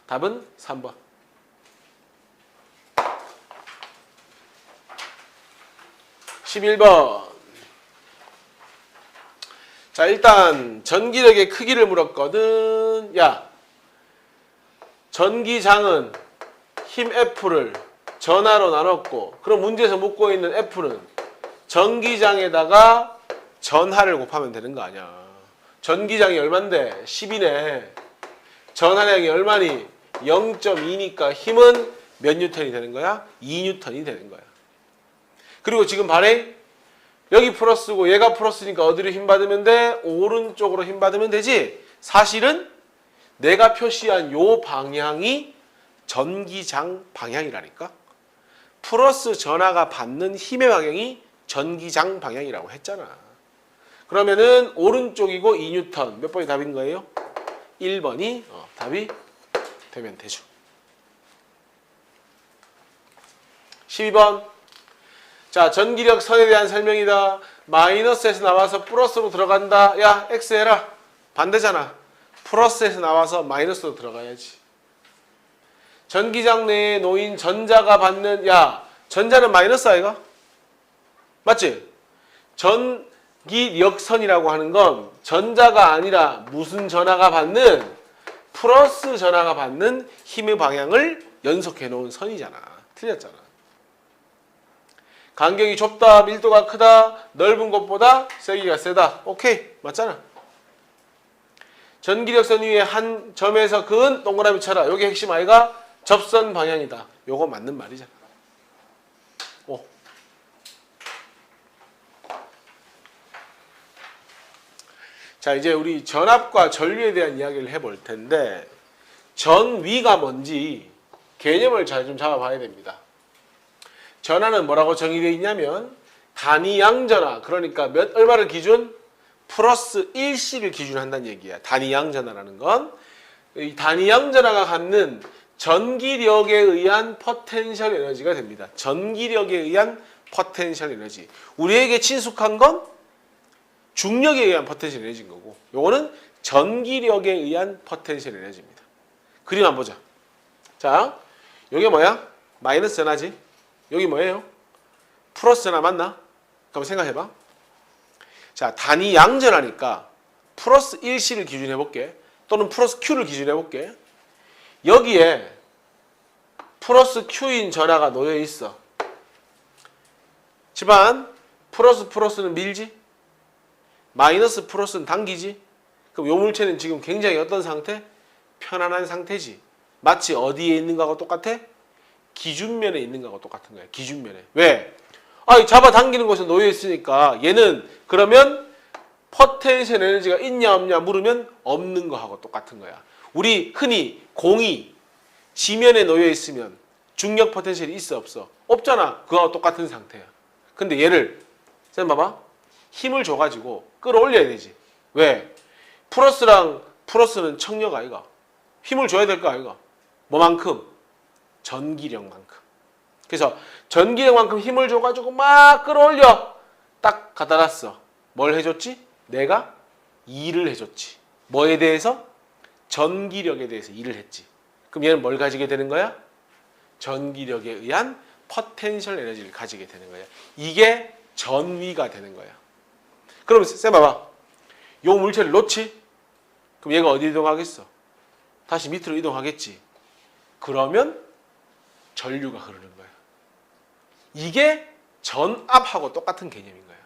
답은 3번. 11번. 자, 일단 전기력의 크기를 물었거든. 야, 전기장은 힘 F를 전하로 나눴고, 그럼 문제에서 묻고 있는 F는 전기장에다가 전하를 곱하면 되는 거 아니야. 전기장이 얼만데? 10이네. 전하량이 얼마니? 0.2니까 힘은 몇 뉴턴이 되는 거야? 2뉴턴이 되는 거야. 그리고 지금 발에 여기 플러스고 얘가 플러스니까 어디로 힘 받으면 돼? 오른쪽으로 힘 받으면 되지. 사실은 내가 표시한 요 방향이 전기장 방향이라니까. 플러스 전하가 받는 힘의 방향이 전기장 방향이라고 했잖아. 그러면은 오른쪽이고 2뉴턴. 몇 번이 답인 거예요? 1번이 답이 되면 되죠. 12번. 자, 전기력 선에 대한 설명이다. 마이너스에서 나와서 플러스로 들어간다. 야, X 해라. 반대잖아. 플러스에서 나와서 마이너스로 들어가야지. 전기장 내에 놓인 전자가 받는, 야, 전자는 마이너스 아이가? 맞지? 전기력선이라고 하는 건 전자가 아니라 무슨 전하가 받는, 플러스 전하가 받는 힘의 방향을 연속해 놓은 선이잖아. 틀렸잖아. 간격이 좁다, 밀도가 크다, 넓은 곳보다 세기가 세다. 오케이, 맞잖아. 전기력선 위에 한 점에서 그은 동그라미 쳐라. 요게 핵심 아이가? 접선 방향이다. 요거 맞는 말이잖아. 오. 자, 이제 우리 전압과 전류에 대한 이야기를 해볼 텐데, 전위가 뭔지 개념을 잘 좀 잡아봐야 됩니다. 전하는 뭐라고 정의되어 있냐면 단위 양전하, 그러니까 얼마를 기준? 플러스 1C를 기준으로 한다는 얘기야. 단위 양전하라는 건 이 단위 양전하가 갖는 전기력에 의한 포텐셜 에너지가 됩니다. 전기력에 의한 포텐셜 에너지. 우리에게 친숙한 건 중력에 의한 포텐셜 에너지인 거고, 요거는 전기력에 의한 포텐셜 에너지입니다. 그림 한번 보자. 자, 요게 뭐야? 마이너스 전하지. 여기 뭐예요? 플러스 전하 맞나? 한번 생각해봐. 자, 단위 양전하니까 플러스 1C를 기준해볼게. 또는 플러스 Q를 기준해볼게. 여기에 플러스 Q인 전하가 놓여 있어. 집안 플러스 플러스는 밀지? 마이너스 플러스는 당기지? 그럼 요 물체는 지금 굉장히 어떤 상태? 편안한 상태지. 마치 어디에 있는 거하고 똑같아? 기준면에 있는 거하고 똑같은 거야. 기준면에. 왜? 잡아당기는 곳에 놓여 있으니까 얘는 그러면 포텐셜 에너지가 있냐 없냐 물으면 없는 거하고 똑같은 거야. 우리 흔히 공이 지면에 놓여 있으면 중력 포텐셜이 있어 없어? 없잖아. 그거하고 똑같은 상태야. 근데 얘를 쌤 봐봐. 힘을 줘가지고 끌어올려야 되지. 왜? 플러스랑 플러스는 청력 아이가. 힘을 줘야 될 거 아이가. 뭐만큼? 전기력만큼. 그래서 전기력만큼 힘을 줘가지고 막 끌어올려. 딱 갖다 놨어. 뭘 해줬지? 내가 일을 해줬지. 뭐에 대해서? 전기력에 대해서 일을 했지. 그럼 얘는 뭘 가지게 되는 거야? 전기력에 의한 포텐셜 에너지를 가지게 되는 거야. 이게 전위가 되는 거야. 그럼 쌤 봐봐. 요 물체를 놓지? 그럼 얘가 어디 이동하겠어? 다시 밑으로 이동하겠지. 그러면 전류가 흐르는 거야. 이게 전압하고 똑같은 개념인 거야.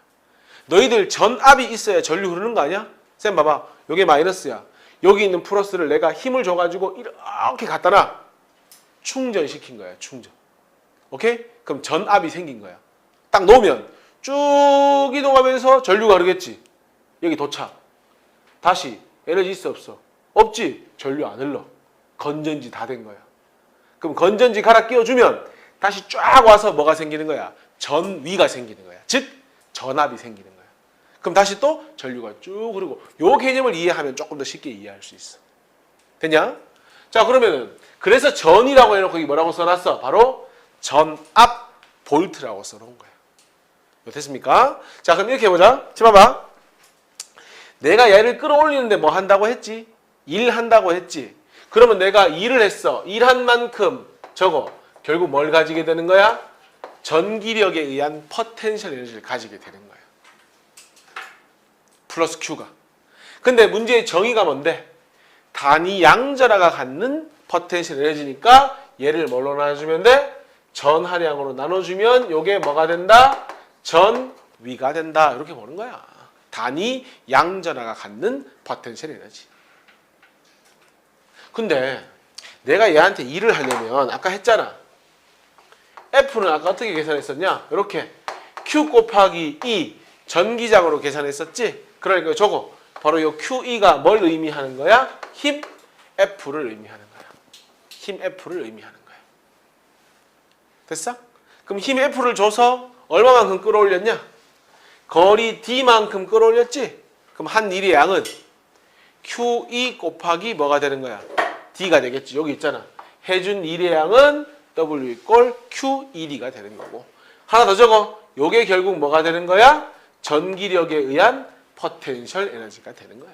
너희들 전압이 있어야 전류 흐르는 거 아니야? 쌤 봐봐. 요게 마이너스야. 여기 있는 플러스를 내가 힘을 줘가지고 이렇게 갖다 놔. 충전시킨 거야. 충전. 오케이? 그럼 전압이 생긴 거야. 딱 놓으면 쭉 이동하면서 전류가 흐르겠지. 여기 도착. 다시 에너지 있어 없어? 없지. 전류 안 흘러. 건전지 다 된 거야. 그럼 건전지 갈아 끼워주면 다시 쫙 와서 뭐가 생기는 거야? 전위가 생기는 거야. 즉 전압이 생기는 거야. 그럼 다시 또 전류가 쭉 흐르고, 요 개념을 이해하면 조금 더 쉽게 이해할 수 있어. 됐냐? 자, 그러면은 그래서 전이라고 해놓고 여기 뭐라고 써놨어? 바로 전압 볼트라고 써놓은 거야. 됐습니까? 자, 그럼 이렇게 해보자. 자, 봐봐. 내가 얘를 끌어올리는데 뭐 한다고 했지? 일한다고 했지. 그러면 내가 일을 했어. 일한 만큼 저거 결국 뭘 가지게 되는 거야? 전기력에 의한 포텐셜 에너지를 가지게 되는 거야. 플러스 Q가. 근데 문제의 정의가 뭔데? 단위 양전하가 갖는 포텐셜 에너지니까 얘를 뭘로 나눠주면 돼? 전하량으로 나눠주면 요게 뭐가 된다? 전위가 된다. 이렇게 보는 거야. 단위 양전하가 갖는 포텐셜 에너지. 근데 내가 얘한테 일을 하려면 아까 했잖아. F는 아까 어떻게 계산했었냐? 이렇게 Q 곱하기 E 전기장으로 계산했었지? 그러니까 저거 바로 이 QE가 뭘 의미하는 거야? 힘 F를 의미하는 거야. 힘 F를 의미하는 거야. 됐어? 그럼 힘 F를 줘서 얼마만큼 끌어올렸냐? 거리 D만큼 끌어올렸지? 그럼 한 일의 양은 QE 곱하기 뭐가 되는 거야? D가 되겠지. 여기 있잖아. 해준 일의 양은 W 이꼴 QED가 되는 거고. 하나 더 적어. 요게 결국 뭐가 되는 거야? 전기력에 의한 포텐셜 에너지가 되는 거야.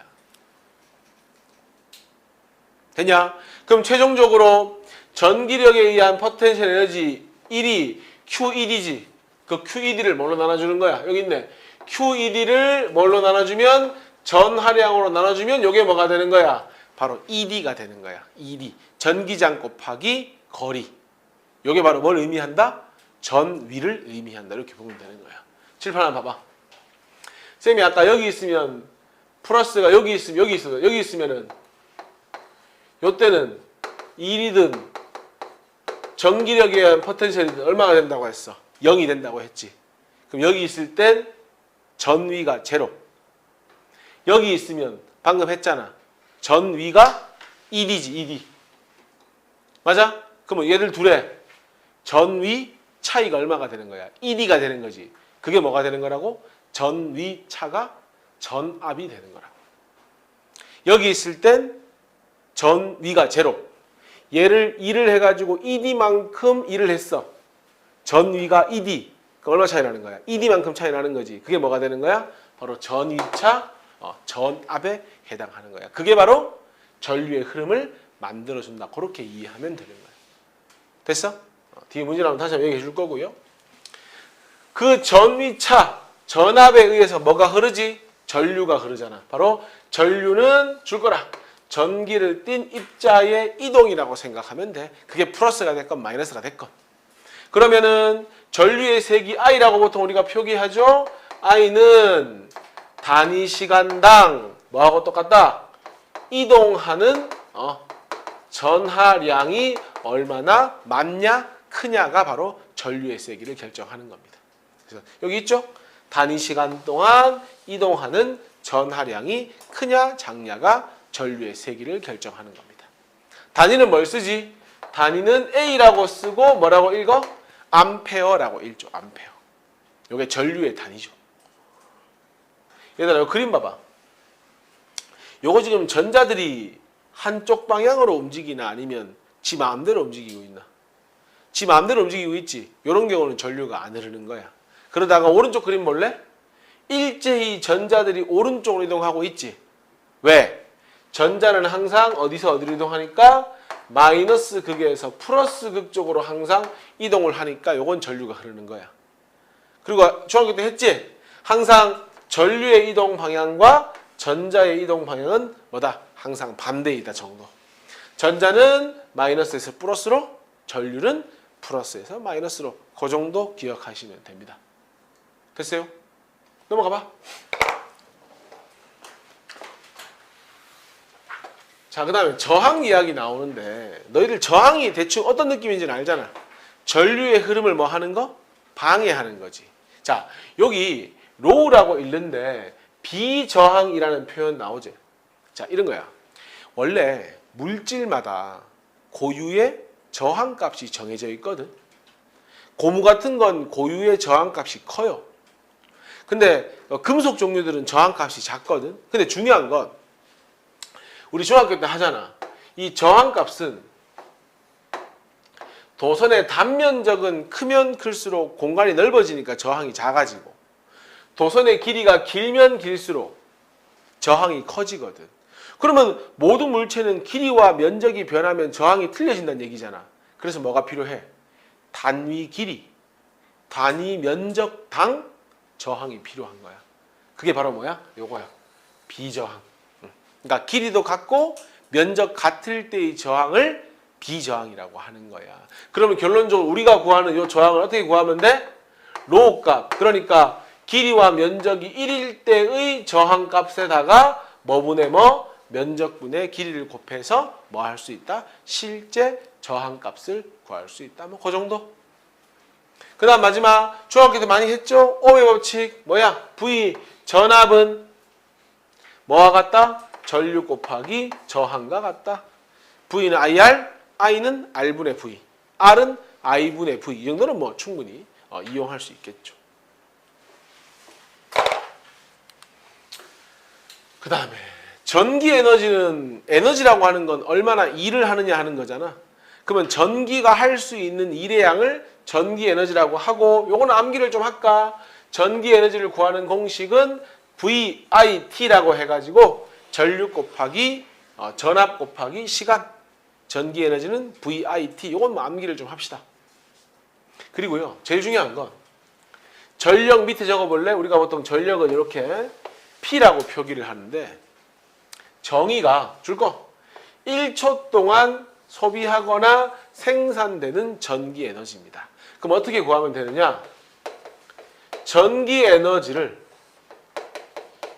됐냐? 그럼 최종적으로 전기력에 의한 포텐셜 에너지 1이 QED지. 그 QED를 뭘로 나눠주는 거야? 여기 있네. QED를 뭘로 나눠주면 전하량으로 나눠주면 이게 뭐가 되는 거야? 바로 ED가 되는 거야. ED. 전기장 곱하기 거리. 이게 바로 뭘 의미한다? 전위를 의미한다. 이렇게 보면 되는 거야. 칠판 하나 봐봐. 쌤이 아까 여기 있으면 플러스가 여기 있으면 여기 있으면은 요때는 1이든 전기력에 의한 포텐셜이 얼마가 된다고 했어? 0이 된다고 했지. 그럼 여기 있을 땐 전위가 제로. 여기 있으면 방금 했잖아. 전위가 ED지, ED. 맞아? 그러면 얘들 둘의 전위 차이가 얼마가 되는 거야? ED가 되는 거지. 그게 뭐가 되는 거라고? 전위 차가 전압이 되는 거라고. 여기 있을 땐 전위가 제로. 얘를 2를 해가지고 ED만큼 2를 했어. 전위가 ED. 그 얼마 차이 나는 거야? ED만큼 차이 나는 거지. 그게 뭐가 되는 거야? 바로 전위차, 전압에 해당하는 거야. 그게 바로 전류의 흐름을 만들어준다. 그렇게 이해하면 되는 거야. 됐어? 뒤에 문제 나오면 다시 한번 얘기해 줄 거고요. 그 전위차, 전압에 의해서 뭐가 흐르지? 전류가 흐르잖아. 바로 전류는 줄 거라. 전기를 띤 입자의 이동이라고 생각하면 돼. 그게 플러스가 됐건 마이너스가 됐건. 그러면은 전류의 색이 I라고 보통 우리가 표기하죠. I는 단위 시간당 뭐하고 똑같다? 이동하는 전하량이 얼마나 많냐 크냐가 바로 전류의 세기를 결정하는 겁니다. 그래서 여기 있죠? 단위 시간 동안 이동하는 전하량이 크냐 작냐가 전류의 세기를 결정하는 겁니다. 단위는 뭘 쓰지? 단위는 A라고 쓰고 뭐라고 읽어? 암페어라고 읽죠. 암페어. 이게 전류의 단위죠. 얘들아, 이 그림 봐봐. 요거 지금 전자들이 한쪽 방향으로 움직이나 아니면 지 마음대로 움직이고 있나? 지 마음대로 움직이고 있지. 이런 경우는 전류가 안 흐르는 거야. 그러다가 오른쪽 그림 볼래? 일제히 전자들이 오른쪽으로 이동하고 있지. 왜? 전자는 항상 어디서 어디로 이동하니까 마이너스 극에서 플러스 극 쪽으로 항상 이동을 하니까 요건 전류가 흐르는 거야. 그리고 중학교 때 했지? 항상 전류의 이동 방향과 전자의 이동 방향은 뭐다? 항상 반대이다 정도. 전자는 마이너스에서 플러스로, 전류는 플러스에서 마이너스로. 그 정도 기억하시면 됩니다. 됐어요? 넘어가 봐. 자, 그 다음에 저항 이야기 나오는데 너희들 저항이 대충 어떤 느낌인지는 알잖아. 전류의 흐름을 뭐 하는 거? 방해하는 거지. 자, 여기 로우라고 읽는데 비저항이라는 표현 나오지. 자, 이런 거야. 원래 물질마다 고유의 저항값이 정해져 있거든. 고무 같은 건 고유의 저항값이 커요. 근데 금속 종류들은 저항값이 작거든. 근데 중요한 건 우리 중학교 때 하잖아. 이 저항값은 도선의 단면적은 크면 클수록 공간이 넓어지니까 저항이 작아지고, 도선의 길이가 길면 길수록 저항이 커지거든. 그러면 모든 물체는 길이와 면적이 변하면 저항이 틀려진다는 얘기잖아. 그래서 뭐가 필요해? 단위 길이, 단위 면적당 저항이 필요한 거야. 그게 바로 뭐야? 요거야. 비저항. 그러니까 길이도 같고 면적 같을 때의 저항을 비저항이라고 하는 거야. 그러면 결론적으로 우리가 구하는 이 저항을 어떻게 구하면 돼? 로우 값. 그러니까 길이와 면적이 1일 때의 저항값에다가 뭐분의 뭐 면적분의 길이를 곱해서 뭐 할 수 있다? 실제 저항값을 구할 수 있다. 뭐 그 정도. 그 다음 마지막 중학교 때 많이 했죠? 오의 법칙 뭐야? V 전압은 뭐와 같다? 전류 곱하기 저항과 같다. V는 IR, I는 R분의 V, R은 I분의 V. 이 정도는 뭐 충분히 이용할 수 있겠죠. 그 다음에 전기 에너지는, 에너지라고 하는 건 얼마나 일을 하느냐 하는 거잖아. 그러면 전기가 할 수 있는 일의 양을 전기 에너지라고 하고, 요거는 암기를 좀 할까? 전기 에너지를 구하는 공식은 VIT라고 해가지고 전류 곱하기 전압 곱하기 시간, 전기 에너지는 VIT. 요건 뭐 암기를 좀 합시다. 그리고요, 제일 중요한 건 전력 밑에 적어볼래? 우리가 보통 전력은 이렇게 P라고 표기를 하는데 정의가 줄 거 1초 동안 소비하거나 생산되는 전기 에너지입니다. 그럼 어떻게 구하면 되느냐? 전기 에너지를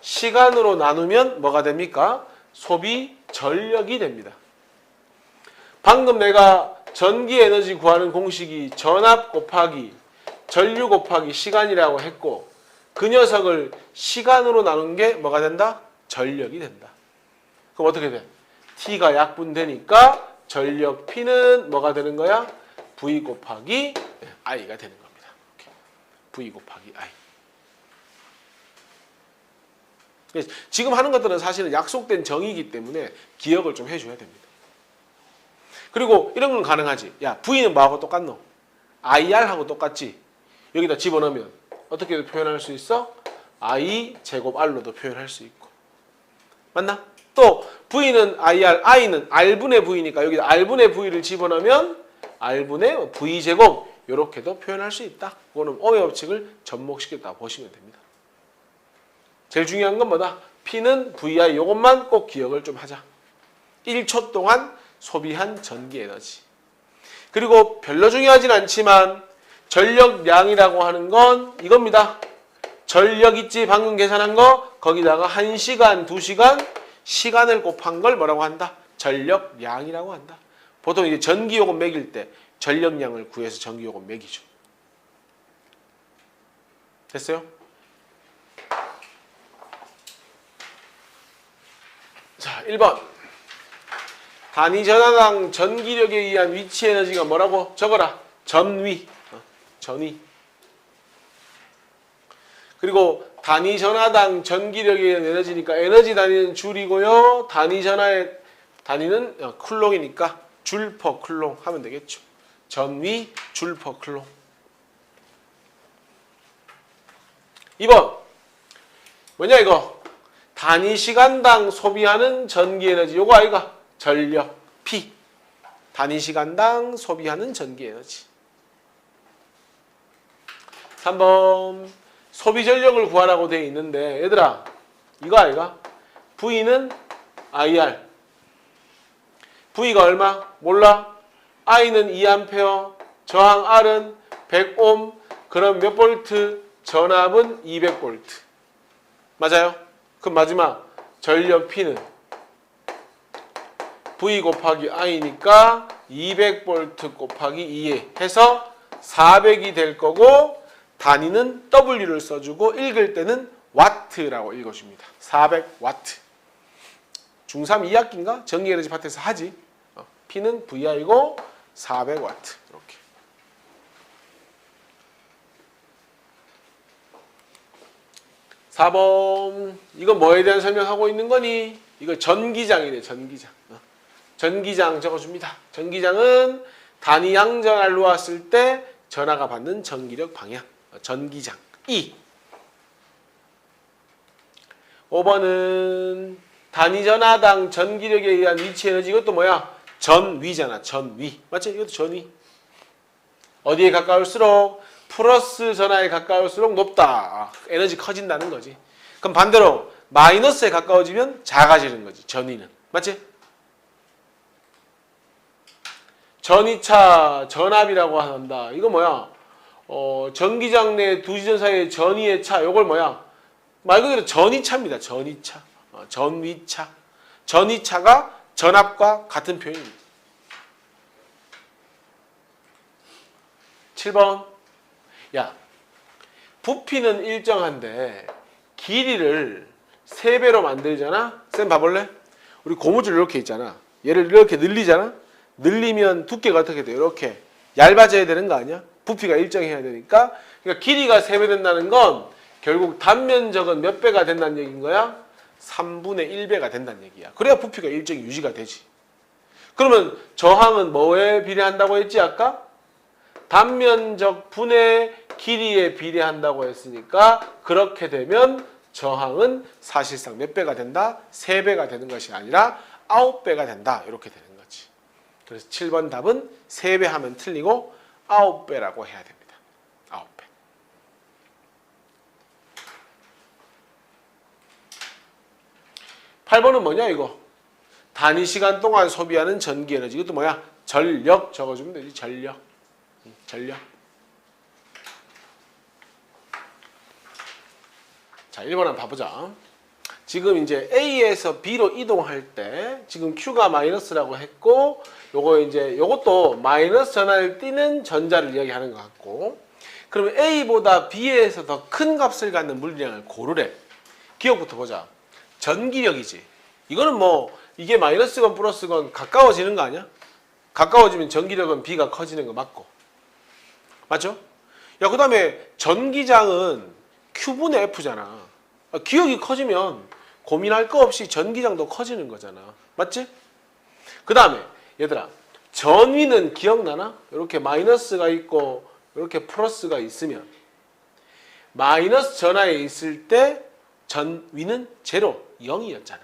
시간으로 나누면 뭐가 됩니까? 소비 전력이 됩니다. 방금 내가 전기 에너지 구하는 공식이 전압 곱하기 전류 곱하기 시간이라고 했고 그 녀석을 시간으로 나눈 게 뭐가 된다? 전력이 된다. 그럼 어떻게 돼? T가 약분되니까 전력 P는 뭐가 되는 거야? V 곱하기 I가 되는 겁니다. V 곱하기 I. 지금 하는 것들은 사실은 약속된 정의이기 때문에 기억을 좀 해줘야 됩니다. 그리고 이런 건 가능하지. 야, V는 뭐하고 똑같노? IR하고 똑같지. 여기다 집어넣으면 어떻게 표현할 수 있어? I 제곱 R로도 표현할 수 있고. 맞나? 또 V는 IR, I는 R분의 V니까 여기다 R분의 V를 집어넣으면 R분의 V 제곱 이렇게도 표현할 수 있다. 그거는 오의 법칙을 접목시켰다고 보시면 됩니다. 제일 중요한 건 뭐다? P는 VI 이것만 꼭 기억을 좀 하자. 1초 동안 소비한 전기 에너지. 그리고 별로 중요하진 않지만 전력량이라고 하는 건 이겁니다. 전력 있지? 방금 계산한 거 거기다가 1시간, 2시간 시간을 곱한 걸 뭐라고 한다? 전력량이라고 한다. 보통 이제 전기요금 매길 때 전력량을 구해서 전기요금 매기죠. 됐어요? 자, 1번. 단위 전하당 전기력에 의한 위치 에너지가 뭐라고? 적어라. 전위. 전위. 그리고 단위 전하당 전기력에 의한 에너지니까 에너지 단위는 줄이고요. 단위 전하의 단위는 쿨롱이니까 줄 퍼 쿨롱 하면 되겠죠. 전위 줄 퍼 쿨롱. 2번. 뭐냐 이거? 단위 시간당 소비하는 전기 에너지. 요거 아이가? 전력 P. 단위 시간당 소비하는 전기 에너지. 3번. 소비 전력을 구하라고 되어 있는데 얘들아 이거 아이가? V는 IR. V가 얼마? 몰라? I는 2A, 저항 R은 100옴, 그럼 몇 볼트? 전압은 200V. 맞아요? 그럼 마지막 전력 P는 V 곱하기 I니까 200V 곱하기 2에 해서 400이 될 거고 단위는 W를 써주고 읽을 때는 와트라고 읽어줍니다. 400와트. 중3 2학기인가? 전기에너지 파트에서 하지. P는 VI고 400와트. 이렇게. (4번) 이건 뭐에 대한 설명하고 있는 거니? 이거 전기장이래. 전기장. 전기장 적어줍니다. 전기장은 단위 양전을 놓았을 때 전하가 받는 전기력 방향. 전기장. 2. 5번은 단위 전하당 전기력에 의한 위치 에너지. 이것도 뭐야? 전위잖아. 전위. 맞지? 이것도 전위. 어디에 가까울수록 플러스 전하에 가까울수록 높다. 에너지 커진다는 거지. 그럼 반대로 마이너스에 가까워지면 작아지는 거지. 전위는. 맞지? 전위차 전압이라고 한다. 이거 뭐야? 전기장 내 두 지점 사이의 전위의 차. 이걸 뭐야? 말 그대로 전위차입니다. 전위차. 전위차. 전위차가 전압과 같은 표현입니다. 7번. 야, 부피는 일정한데 길이를 3배로 만들잖아? 쌤 봐볼래? 우리 고무줄 이렇게 있잖아. 얘를 이렇게 늘리잖아? 늘리면 두께가 어떻게 돼요? 이렇게 얇아져야 되는 거 아니야? 부피가 일정해야 되니까. 그러니까 길이가 3배 된다는 건 결국 단면적은 몇 배가 된다는 얘기인 거야? 3분의 1배가 된다는 얘기야. 그래야 부피가 일정히 유지가 되지. 그러면 저항은 뭐에 비례한다고 했지 아까? 단면적 분의 길이에 비례한다고 했으니까 그렇게 되면 저항은 사실상 몇 배가 된다? 3배가 되는 것이 아니라 9배가 된다. 이렇게 되는 거지. 그래서 7번 답은 3배 하면 틀리고 9배라고 해야 됩니다. 9배. 8번은 뭐냐 이거? 단위 시간 동안 소비하는 전기 에너지. 이것도 뭐야? 전력 적어주면 되지. 전력. 전력. 자, 1번 한번 봐보자. 지금 이제 A에서 B로 이동할 때 지금 Q가 마이너스라고 했고 요거 이제 요것도 마이너스 전하를 띠는 전자를 이야기하는 것 같고 그러면 A보다 B에서 더 큰 값을 갖는 물량을 고르래. 기억부터 보자. 전기력이지. 이거는 뭐 이게 마이너스건 플러스건 가까워지는 거 아니야? 가까워지면 전기력은 B가 커지는 거 맞고. 맞죠? 야, 그 다음에 전기장은 Q분의 F잖아. 기억이 커지면 고민할 거 없이 전기장도 커지는 거잖아. 맞지? 그 다음에 얘들아 전위는 기억나나? 이렇게 마이너스가 있고 이렇게 플러스가 있으면 마이너스 전하에 있을 때 전위는 제로, 0이었잖아.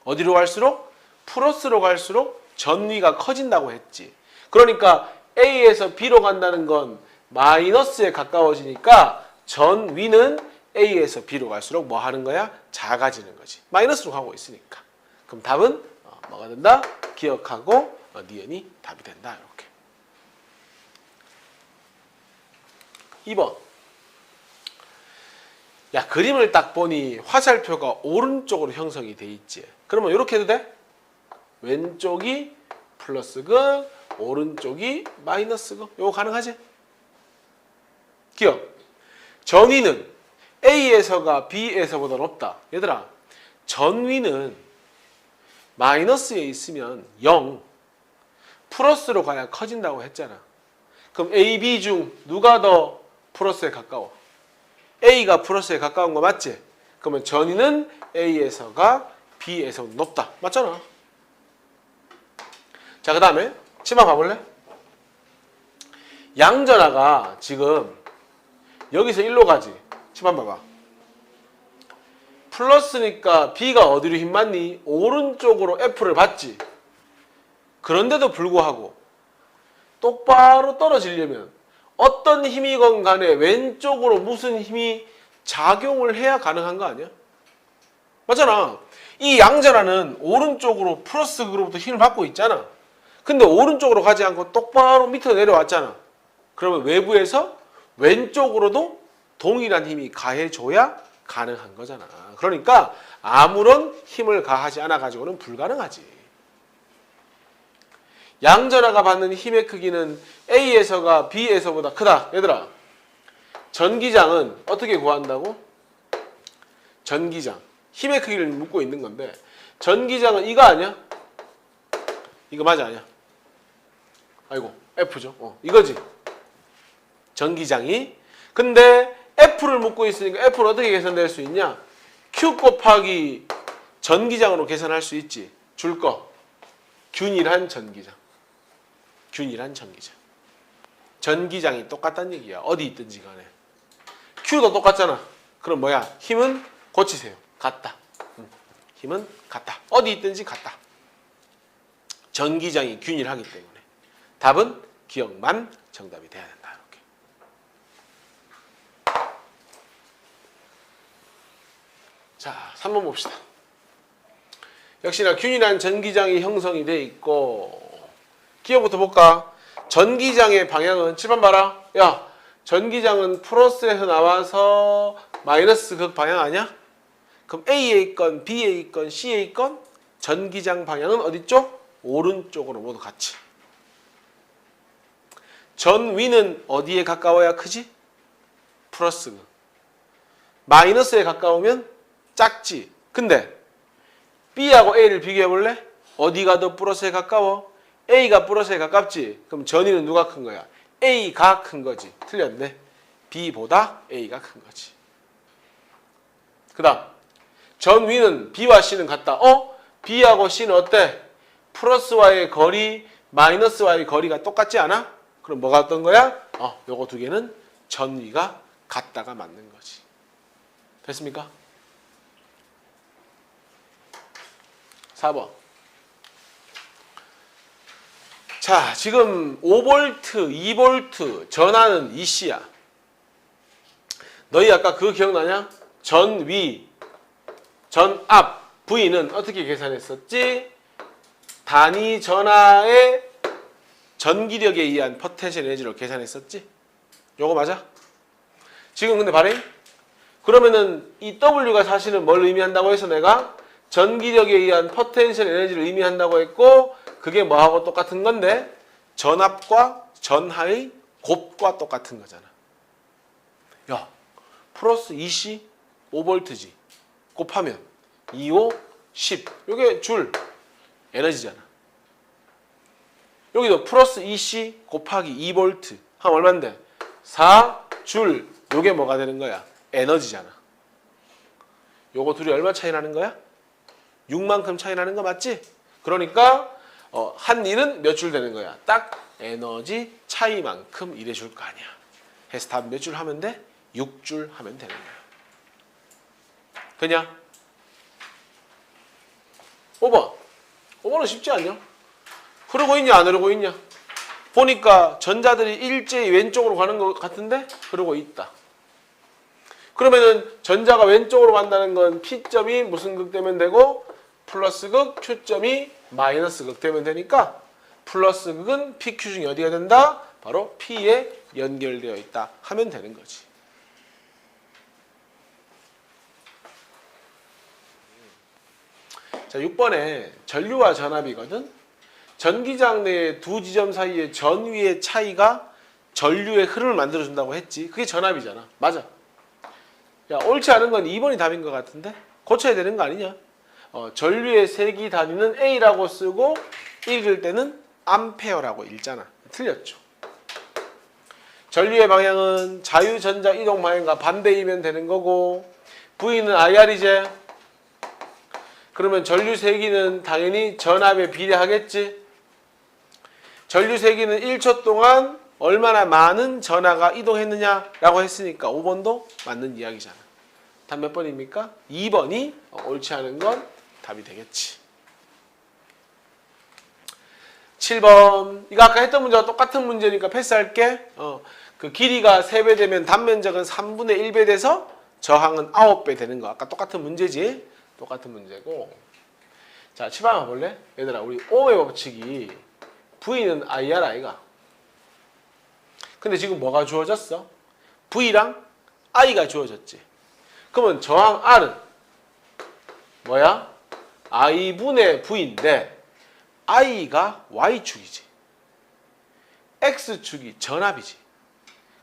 어디로 갈수록? 플러스로 갈수록 전위가 커진다고 했지. 그러니까 A에서 B로 간다는 건 마이너스에 가까워지니까 전위는 A에서 B로 갈수록 뭐 하는 거야? 작아지는 거지. 마이너스로 가고 있으니까. 그럼 답은 뭐가 된다? 기억하고 니은이 답이 된다. 이렇게. 2번. 야, 그림을 딱 보니 화살표가 오른쪽으로 형성이 돼 있지. 그러면 이렇게 해도 돼? 왼쪽이 플러스극, 오른쪽이 마이너스극. 이거 가능하지? 기억. 전위는 A에서가 B에서보다 높다. 얘들아, 전위는 마이너스에 있으면 0, 플러스로 가야 커진다고 했잖아. 그럼 A, B 중 누가 더 플러스에 가까워? A가 플러스에 가까운 거 맞지? 그러면 전위는 A에서가 B에서보다 높다. 맞잖아. 자, 그 다음에 치마 봐볼래? 양전하가 지금 여기서 1로 가지. 치마 봐봐. 플러스니까 B가 어디로 힘 받니? 오른쪽으로 F를 받지. 그런데도 불구하고 똑바로 떨어지려면 어떤 힘이건 간에 왼쪽으로 무슨 힘이 작용을 해야 가능한 거 아니야? 맞잖아. 이 양전하는 오른쪽으로 플러스로부터 힘을 받고 있잖아. 근데 오른쪽으로 가지 않고 똑바로 밑으로 내려왔잖아. 그러면 외부에서 왼쪽으로도 동일한 힘이 가해줘야 가능한 거잖아. 그러니까 아무런 힘을 가하지 않아 가지고는 불가능하지. 양전하가 받는 힘의 크기는 A에서가 B에서보다 크다. 얘들아, 전기장은 어떻게 구한다고? 전기장. 힘의 크기를 묻고 있는 건데 전기장은 이거 아니야? 이거 맞아 아니야? 아이고, F죠. 이거지. 전기장이. 근데 F를 묻고 있으니까 F를 어떻게 계산될 수 있냐? Q 곱하기 전기장으로 계산할 수 있지. 줄 거. 균일한 전기장. 균일한 전기장. 전기장이 똑같다는 얘기야. 어디 있든지 간에. Q도 똑같잖아. 그럼 뭐야? 힘은 고치세요. 같다. 힘은 같다. 어디 있든지 같다. 전기장이 균일하기 때문에. 답은 기억만 정답이 돼야 된다. 이렇게. 자, 3번 봅시다. 역시나 균일한 전기장이 형성이 돼 있고 기억부터 볼까? 전기장의 방향은 7번 봐라. 야, 전기장은 플러스에서 나와서 마이너스 극 방향 아니야? 그럼 A에 있건 B에 있건 C에 있건 전기장 방향은 어디 쪽? 오른쪽으로 모두 같이. 전위는 어디에 가까워야 크지? 플러스. 마이너스에 가까우면 작지. 근데 B하고 A를 비교해 볼래? 어디가 더 플러스에 가까워? A가 플러스에 가깝지. 그럼 전위는 누가 큰 거야? A가 큰 거지. 틀렸네. B보다 A가 큰 거지. 그 다음 전위는 B와 C는 같다. B하고 C는 어때? 플러스와의 거리, 마이너스와의 거리가 똑같지 않아? 그럼 뭐가 어떤 거야? 요거 두 개는 전위가 같다가 맞는 거지. 됐습니까? 4번. 자, 지금 5V, 2V 전하는 EC야. 너희 아까 그거 기억나냐? 전위, 전압, V는 어떻게 계산했었지? 단위 전하의 전기력에 의한 포텐셜 에너지로 계산했었지? 요거 맞아? 지금 근데 발행? 그러면은 이 W가 사실은 뭘 의미한다고 해서 내가 전기력에 의한 포텐셜 에너지를 의미한다고 했고 그게 뭐하고 똑같은 건데 전압과 전하의 곱과 똑같은 거잖아. 야, 플러스 2C 5V지. 곱하면 25, 10. 요게 줄 에너지잖아. 여기도 플러스 2C 곱하기 2V 하면 얼마인데? 4줄. 요게 뭐가 되는 거야? 에너지잖아. 요거 둘이 얼마 차이 나는 거야? 6만큼 차이 나는 거 맞지? 그러니까 한 일은 몇 줄 되는 거야? 딱 에너지 차이만큼 일해줄 거 아니야. 해서 답 몇 줄 하면 돼? 6줄 하면 되는 거야. 그냥 5번. 5번은 쉽지 않냐? 흐르고 있냐 안 흐르고 있냐? 보니까 전자들이 일제히 왼쪽으로 가는 것 같은데 흐르고 있다. 그러면은 전자가 왼쪽으로 간다는 건 P점이 무슨 극 되면 되고 플러스 극, Q점이 마이너스 극 되면 되니까 플러스 극은 PQ 중에 어디가 된다? 바로 P에 연결되어 있다 하면 되는 거지. 자, 6번에 전류와 전압이거든. 전기장 내의 두 지점 사이의 전위의 차이가 전류의 흐름을 만들어준다고 했지. 그게 전압이잖아. 맞아. 야, 옳지 않은 건 2번이 답인 것 같은데? 고쳐야 되는 거 아니냐? 전류의 세기 단위는 A라고 쓰고 읽을 때는 암페어라고 읽잖아. 틀렸죠. 전류의 방향은 자유전자 이동 방향과 반대이면 되는 거고 V는 IR이제. 그러면 전류 세기는 당연히 전압에 비례하겠지. 전류 세기는 1초 동안 얼마나 많은 전하가 이동했느냐라고 했으니까 5번도 맞는 이야기잖아. 답 몇 번입니까? 2번이 옳지 않은 건 답이 되겠지. 7번. 이거 아까 했던 문제와 똑같은 문제니까 패스할게. 그 길이가 3배 되면 단면적은 3분의 1배 돼서 저항은 9배 되는 거. 아까 똑같은 문제지? 똑같은 문제고. 자, 7번 한번 볼래? 얘들아, 우리 ohm의 법칙이 V는 IR I가. 근데 지금 뭐가 주어졌어? V랑 I가 주어졌지. 그러면 저항 R은 뭐야? I분의 V인데 I가 Y축이지. X축이 전압이지.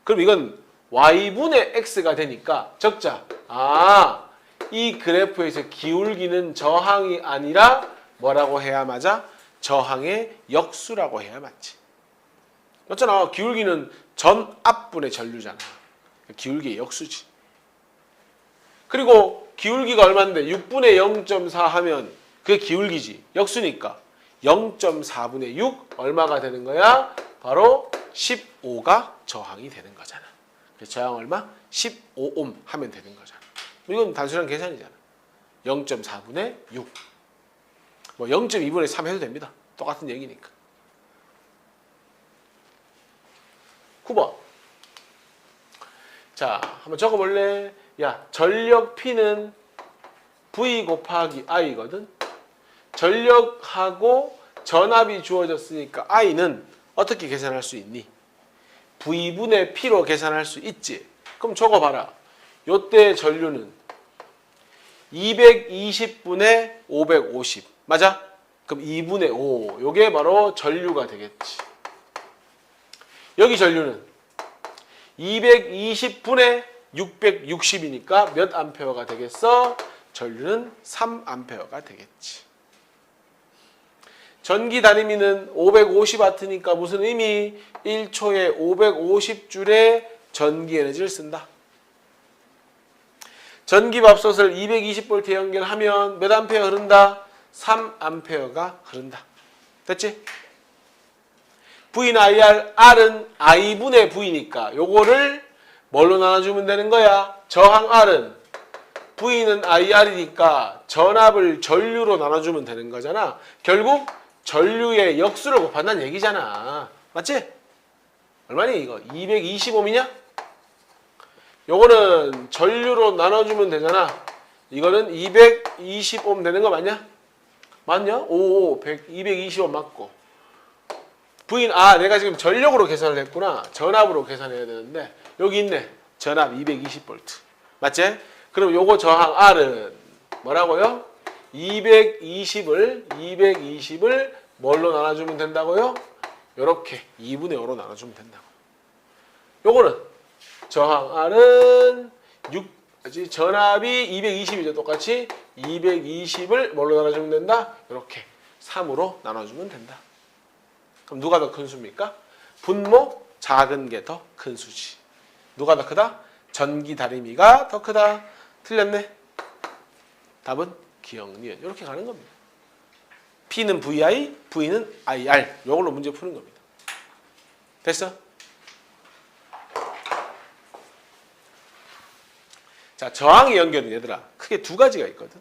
그럼 이건 Y분의 X가 되니까 적자. 아, 이 그래프에서 기울기는 저항이 아니라 뭐라고 해야 맞아? 저항의 역수라고 해야 맞지. 맞잖아. 기울기는 전압분의 전류잖아. 기울기의 역수지. 그리고 기울기가 얼마인데 6분의 0.4 하면 그게 기울기지. 역수니까 0.4분의 6 얼마가 되는 거야? 바로 15가 저항이 되는 거잖아. 저항 얼마? 15옴 하면 되는 거잖아. 이건 단순한 계산이잖아. 0.4분의 6. 뭐 0.2분의 3 해도 됩니다. 똑같은 얘기니까. 9번. 자, 한번 적어볼래? 야, 전력 P는 V 곱하기 I거든. 전력하고 전압이 주어졌으니까 I는 어떻게 계산할 수 있니? V분의 P로 계산할 수 있지. 그럼 적어봐라. 요때 전류는 220분의 550. 맞아? 그럼 2분의 5. 요게 바로 전류가 되겠지. 여기 전류는 220분의 660이니까 몇 암페어가 되겠어? 전류는 3암페어가 되겠지. 전기 다리미는 550W니까 무슨 의미? 1초에 550줄의 전기 에너지를 쓴다. 전기밥솥을 220V에 연결하면 몇 암페어 흐른다? 3암페어가 흐른다. 됐지? V는 IR, R은 I분의 V니까 요거를 뭘로 나눠주면 되는 거야? 저항 R은 V는 IR이니까 전압을 전류로 나눠주면 되는 거잖아. 결국 전류의 역수를 곱한다는 얘기잖아. 맞지? 얼마니 이거? 220옴이냐? 요거는 전류로 나눠주면 되잖아. 이거는 220옴 되는 거 맞냐? 맞냐? 220옴 맞고. 내가 지금 전력으로 계산을 했구나. 전압으로 계산해야 되는데 여기 있네. 전압 220V. 맞지? 그럼 요거 저항 R은 뭐라고요? 220을 뭘로 나눠주면 된다고요? 요렇게 2분의 5로 나눠주면 된다고. 요거는 저항 R은 전압이 220이죠. 똑같이 220을 뭘로 나눠주면 된다? 요렇게 3으로 나눠주면 된다. 그럼 누가 더 큰 수입니까? 분모 작은 게 더 큰 수지. 누가 더 크다? 전기 다리미가 더 크다. 틀렸네. 답은 기억, 니은 이렇게 가는 겁니다. P는 VI, V는 IR. 이걸로 문제 푸는 겁니다. 됐어? 자, 저항의 연결은 얘들아 크게 두 가지가 있거든.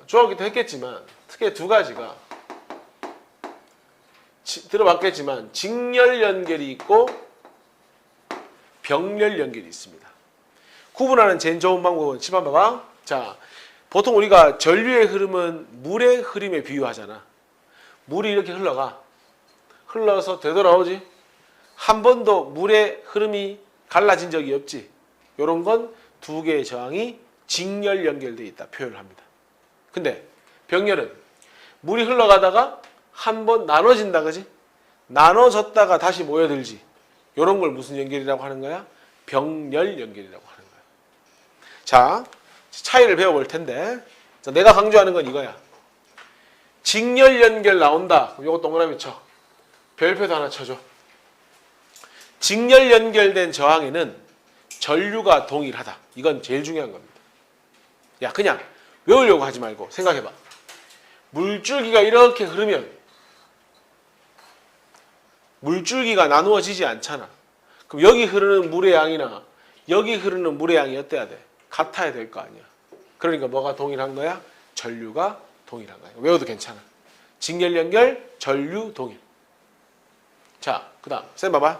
중학교 때 했겠지만 크게 두 가지가 들어봤겠지만 직렬 연결이 있고 병렬 연결이 있습니다. 구분하는 제일 좋은 방법은 칠판 봐봐. 자, 보통 우리가 전류의 흐름은 물의 흐름에 비유하잖아. 물이 이렇게 흘러서 되돌아오지. 한 번도 물의 흐름이 갈라진 적이 없지. 이런 건 두 개의 저항이 직렬 연결되어 있다 표현을 합니다. 근데 병렬은 물이 흘러가다가 한 번 나눠진다, 그지? 나눠졌다가 다시 모여들지. 이런 걸 무슨 연결이라고 하는 거야? 병렬 연결이라고 하는 거야. 자, 차이를 배워볼 텐데, 자, 내가 강조하는 건 이거야. 직렬 연결 나온다. 요거 동그라미 쳐. 별표도 하나 쳐줘. 직렬 연결된 저항에는 전류가 동일하다. 이건 제일 중요한 겁니다. 야, 그냥 외우려고 하지 말고 생각해봐. 물줄기가 이렇게 흐르면 물줄기가 나누어지지 않잖아. 그럼 여기 흐르는 물의 양이나 여기 흐르는 물의 양이 어때야 돼? 같아야 될 거 아니야. 그러니까 뭐가 동일한 거야? 전류가 동일한 거야. 외워도 괜찮아. 직렬 연결, 전류 동일. 자, 그 다음 쌤 봐봐.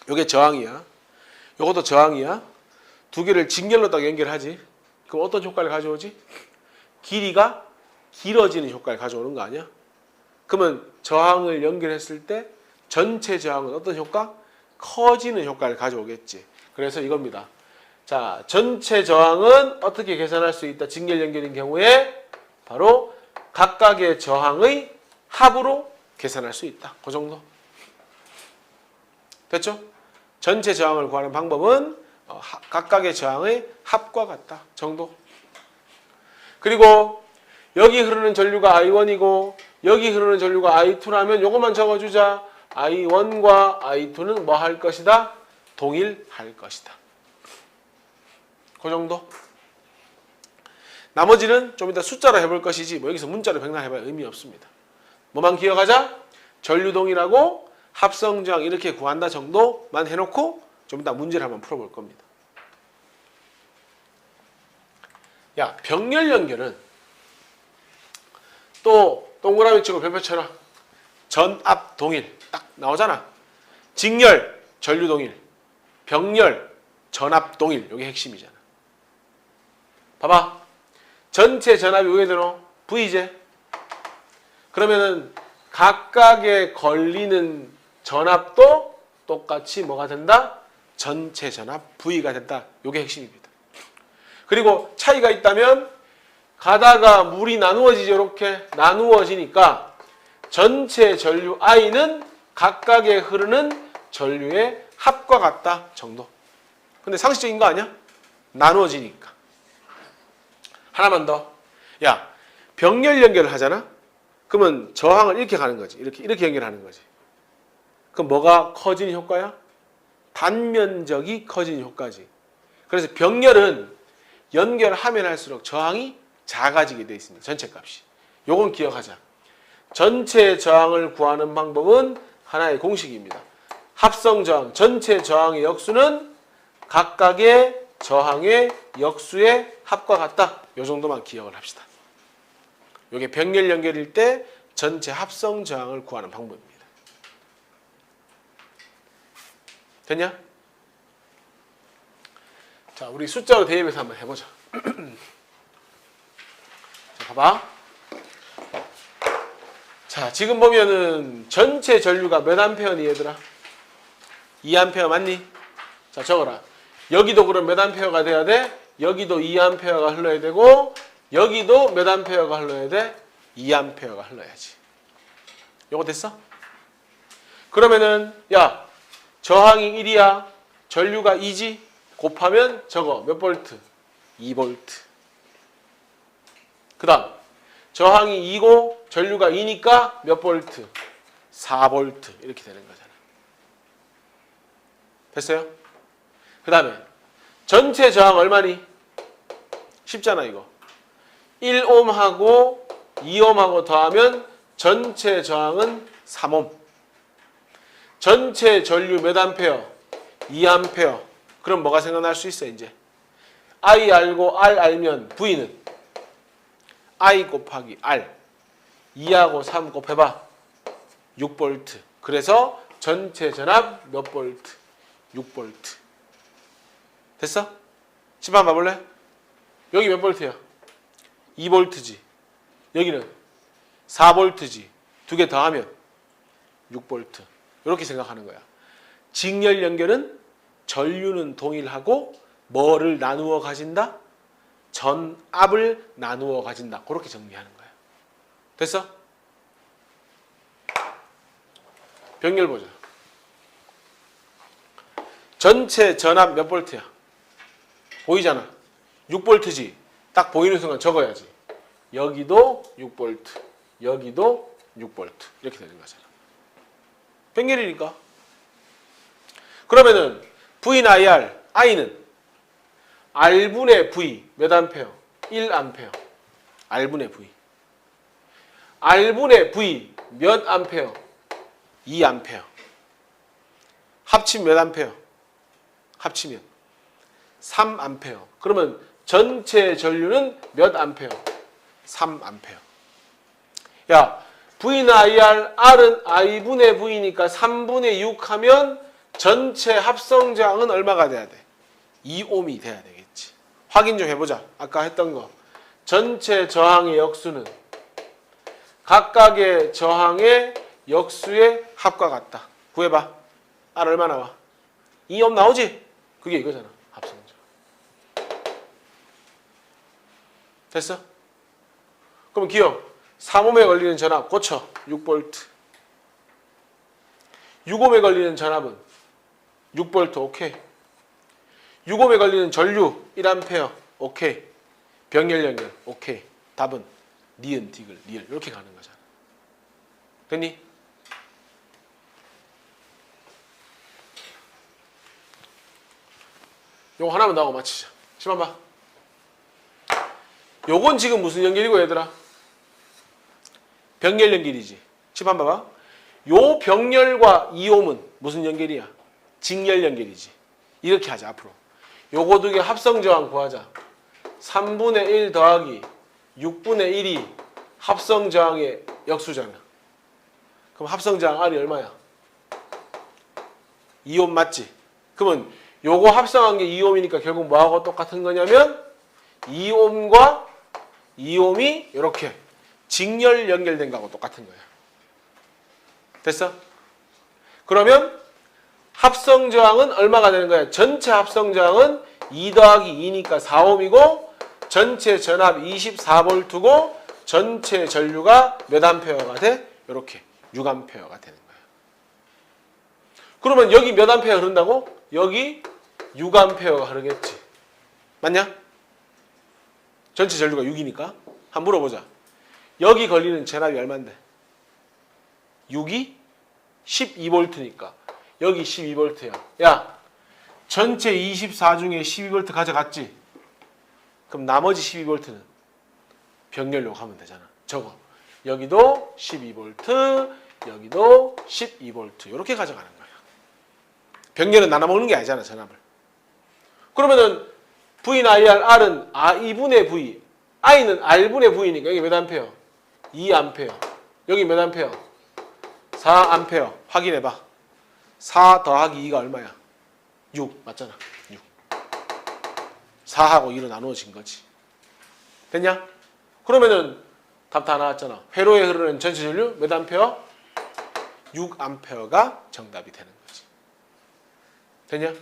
요게 저항이야. 요것도 저항이야. 두 개를 직렬로 딱 연결하지. 그럼 어떤 효과를 가져오지? 길이가 길어지는 효과를 가져오는 거 아니야? 그러면 저항을 연결했을 때 전체 저항은 어떤 효과? 커지는 효과를 가져오겠지. 그래서 이겁니다. 자, 전체 저항은 어떻게 계산할 수 있다? 직렬 연결인 경우에 바로 각각의 저항의 합으로 계산할 수 있다. 그 정도. 됐죠? 전체 저항을 구하는 방법은 각각의 저항의 합과 같다. 정도. 그리고 여기 흐르는 전류가 I1이고 여기 흐르는 전류가 I2라면 요것만 적어주자. I1과 I2는 뭐 할 것이다? 동일할 것이다. 그 정도. 나머지는 좀 이따 숫자로 해볼 것이지 뭐 여기서 문자로 백날해봐야 의미 없습니다. 뭐만 기억하자? 전류 동일하고 합성 저항 이렇게 구한다 정도만 해놓고 좀 이따 문제를 한번 풀어볼 겁니다. 야, 병렬 연결은 또 동그라미 치고 별표 쳐라. 전압 동일 딱 나오잖아. 직렬 전류 동일, 병렬 전압 동일. 이게 핵심이잖아. 봐봐. 전체 전압이 왜 되노? V제. 그러면은 각각에 걸리는 전압도 똑같이 뭐가 된다? 전체 전압 V가 된다. 이게 핵심입니다. 그리고 차이가 있다면 가다가 물이 나누어지죠. 이렇게 나누어지니까 전체 전류 I는 각각에 흐르는 전류의 합과 같다 정도. 근데 상식적인 거 아니야? 나누어지니까. 하나만 더. 야, 병렬 연결을 하잖아? 그러면 저항을 이렇게 가는 거지. 이렇게 연결하는 거지. 그럼 뭐가 커지는 효과야? 단면적이 커지는 효과지. 그래서 병렬은 연결하면 할수록 저항이 작아지게 되어 있습니다. 전체 값이. 요건 기억하자. 전체 저항을 구하는 방법은 하나의 공식입니다. 합성 저항, 전체 저항의 역수는 각각의 저항의 역수의 합과 같다. 요 정도만 기억을 합시다. 이게 병렬 연결일 때 전체 합성 저항을 구하는 방법입니다. 됐냐? 자, 우리 숫자로 대입해서 한번 해보자. 자, 봐봐. 자, 지금 보면은 전체 전류가 몇 암페어니 얘들아? 2암페어 맞니? 자, 적어라. 여기도 그럼 몇 암페어가 돼야 돼? 여기도 2암페어가 흘러야 되고 여기도 몇 암페어가 흘러야 돼? 2암페어가 흘러야지. 요거 됐어? 그러면은 야, 저항이 1이야. 전류가 2지? 곱하면 저거 몇 볼트? 2볼트. 그 다음 저항이 2고 전류가 2니까 몇 볼트? 4볼트. 이렇게 되는 거잖아. 됐어요? 그 다음에 전체 저항 얼마니? 쉽잖아 이거. 1옴하고 2옴하고 더하면 전체 저항은 3옴. 전체 전류 몇 암페어? 2암페어. 그럼 뭐가 생각날 수 있어 이제? I 알고 R 알면 V는 I 곱하기 R 2하고 3 곱해봐 6볼트. 그래서 전체 전압 몇 볼트? 6볼트. 됐어? 집 한번 봐볼래? 여기 몇 볼트야? 2볼트지. 여기는 4볼트지. 두 개 더하면 6볼트. 이렇게 생각하는 거야. 직렬 연결은 전류는 동일하고 뭐를 나누어 가진다? 전압을 나누어 가진다. 그렇게 정리하는 거야. 됐어? 병렬 보자. 전체 전압 몇 볼트야? 보이잖아. 6볼트지. 딱 보이는 순간 적어야지. 여기도 6볼트. 여기도 6볼트. 이렇게 되는 거잖아. 병렬이니까. 그러면은 V나 IR, I는 R분의 V 몇 암페어? 1암페어. R분의 V. R분의 V 몇 암페어? 2암페어. 합치면 몇 암페어? 합치면 3암페어. 그러면 전체 전류는 몇 암페어? 3암페어. 야, V나 IR, R은 I분의 V니까 3분의 6 하면 전체 합성 저항은 얼마가 돼야 돼? 2옴이 돼야 되겠지. 확인 좀 해보자. 아까 했던 거. 전체 저항의 역수는 각각의 저항의 역수의 합과 같다. 구해봐. R 얼마 나와? 2옴 나오지? 그게 이거잖아. 합성 저항. 됐어? 그럼 기억. 3옴에 걸리는 전압 고쳐. 6볼트. 6옴에 걸리는 전압은 6볼트. 오케이. 6옴에 걸리는 전류 1암페어. 오케이. 병렬 연결. 오케이. 답은 니은, 디귿, 리을. 이렇게 가는 거잖아. 됐니? 요거 하나만 더 하고 마치자. 시만 봐. 요건 지금 무슨 연결이고 얘들아? 병렬 연결이지. 시만 봐봐. 요 병렬과 이옴은 무슨 연결이야? 직렬 연결이지. 이렇게 하자 앞으로. 요거 두 개 합성 저항 구하자. 3분의 1 더하기 6분의 1이 합성 저항의 역수잖아. 그럼 합성 저항 R이 얼마야? 2옴 맞지? 그러면 요거 합성한 게 2옴이니까 결국 뭐하고 똑같은 거냐면 2옴과 2옴이 이렇게 직렬 연결된 거하고 똑같은 거야. 됐어? 그러면 합성 저항은 얼마가 되는 거야? 전체 합성 저항은 2 더하기 2니까 4옴이고 전체 전압 24V고 전체 전류가 몇 암페어가 돼? 이렇게 6암페어가 되는 거야. 그러면 여기 몇 암페어 흐른다고? 여기 6암페어가 흐르겠지. 맞냐? 전체 전류가 6이니까. 한번 물어보자. 여기 걸리는 전압이 얼만데? 6이 12V니까 여기 12V야. 야, 전체 24 중에 12V 가져갔지? 그럼 나머지 12V는 병렬로 가면 되잖아. 저거. 여기도 12V, 여기도 12V. 이렇게 가져가는 거야. 병렬은 나눠 먹는 게 아니잖아, 전압을. 그러면은 V나 IR, R은 I분의 V, I는 R분의 V니까 이게 몇 암페어? 2A. 여기 몇 암페어? 4A. 확인해봐. 4 더하기 2가 얼마야? 6. 맞잖아. 6. 4하고 2로 나누어진 거지. 됐냐? 그러면은 답 다 나왔잖아. 회로에 흐르는 전체 전류 몇 암페어? 6A가 정답이 되는 거지. 됐냐?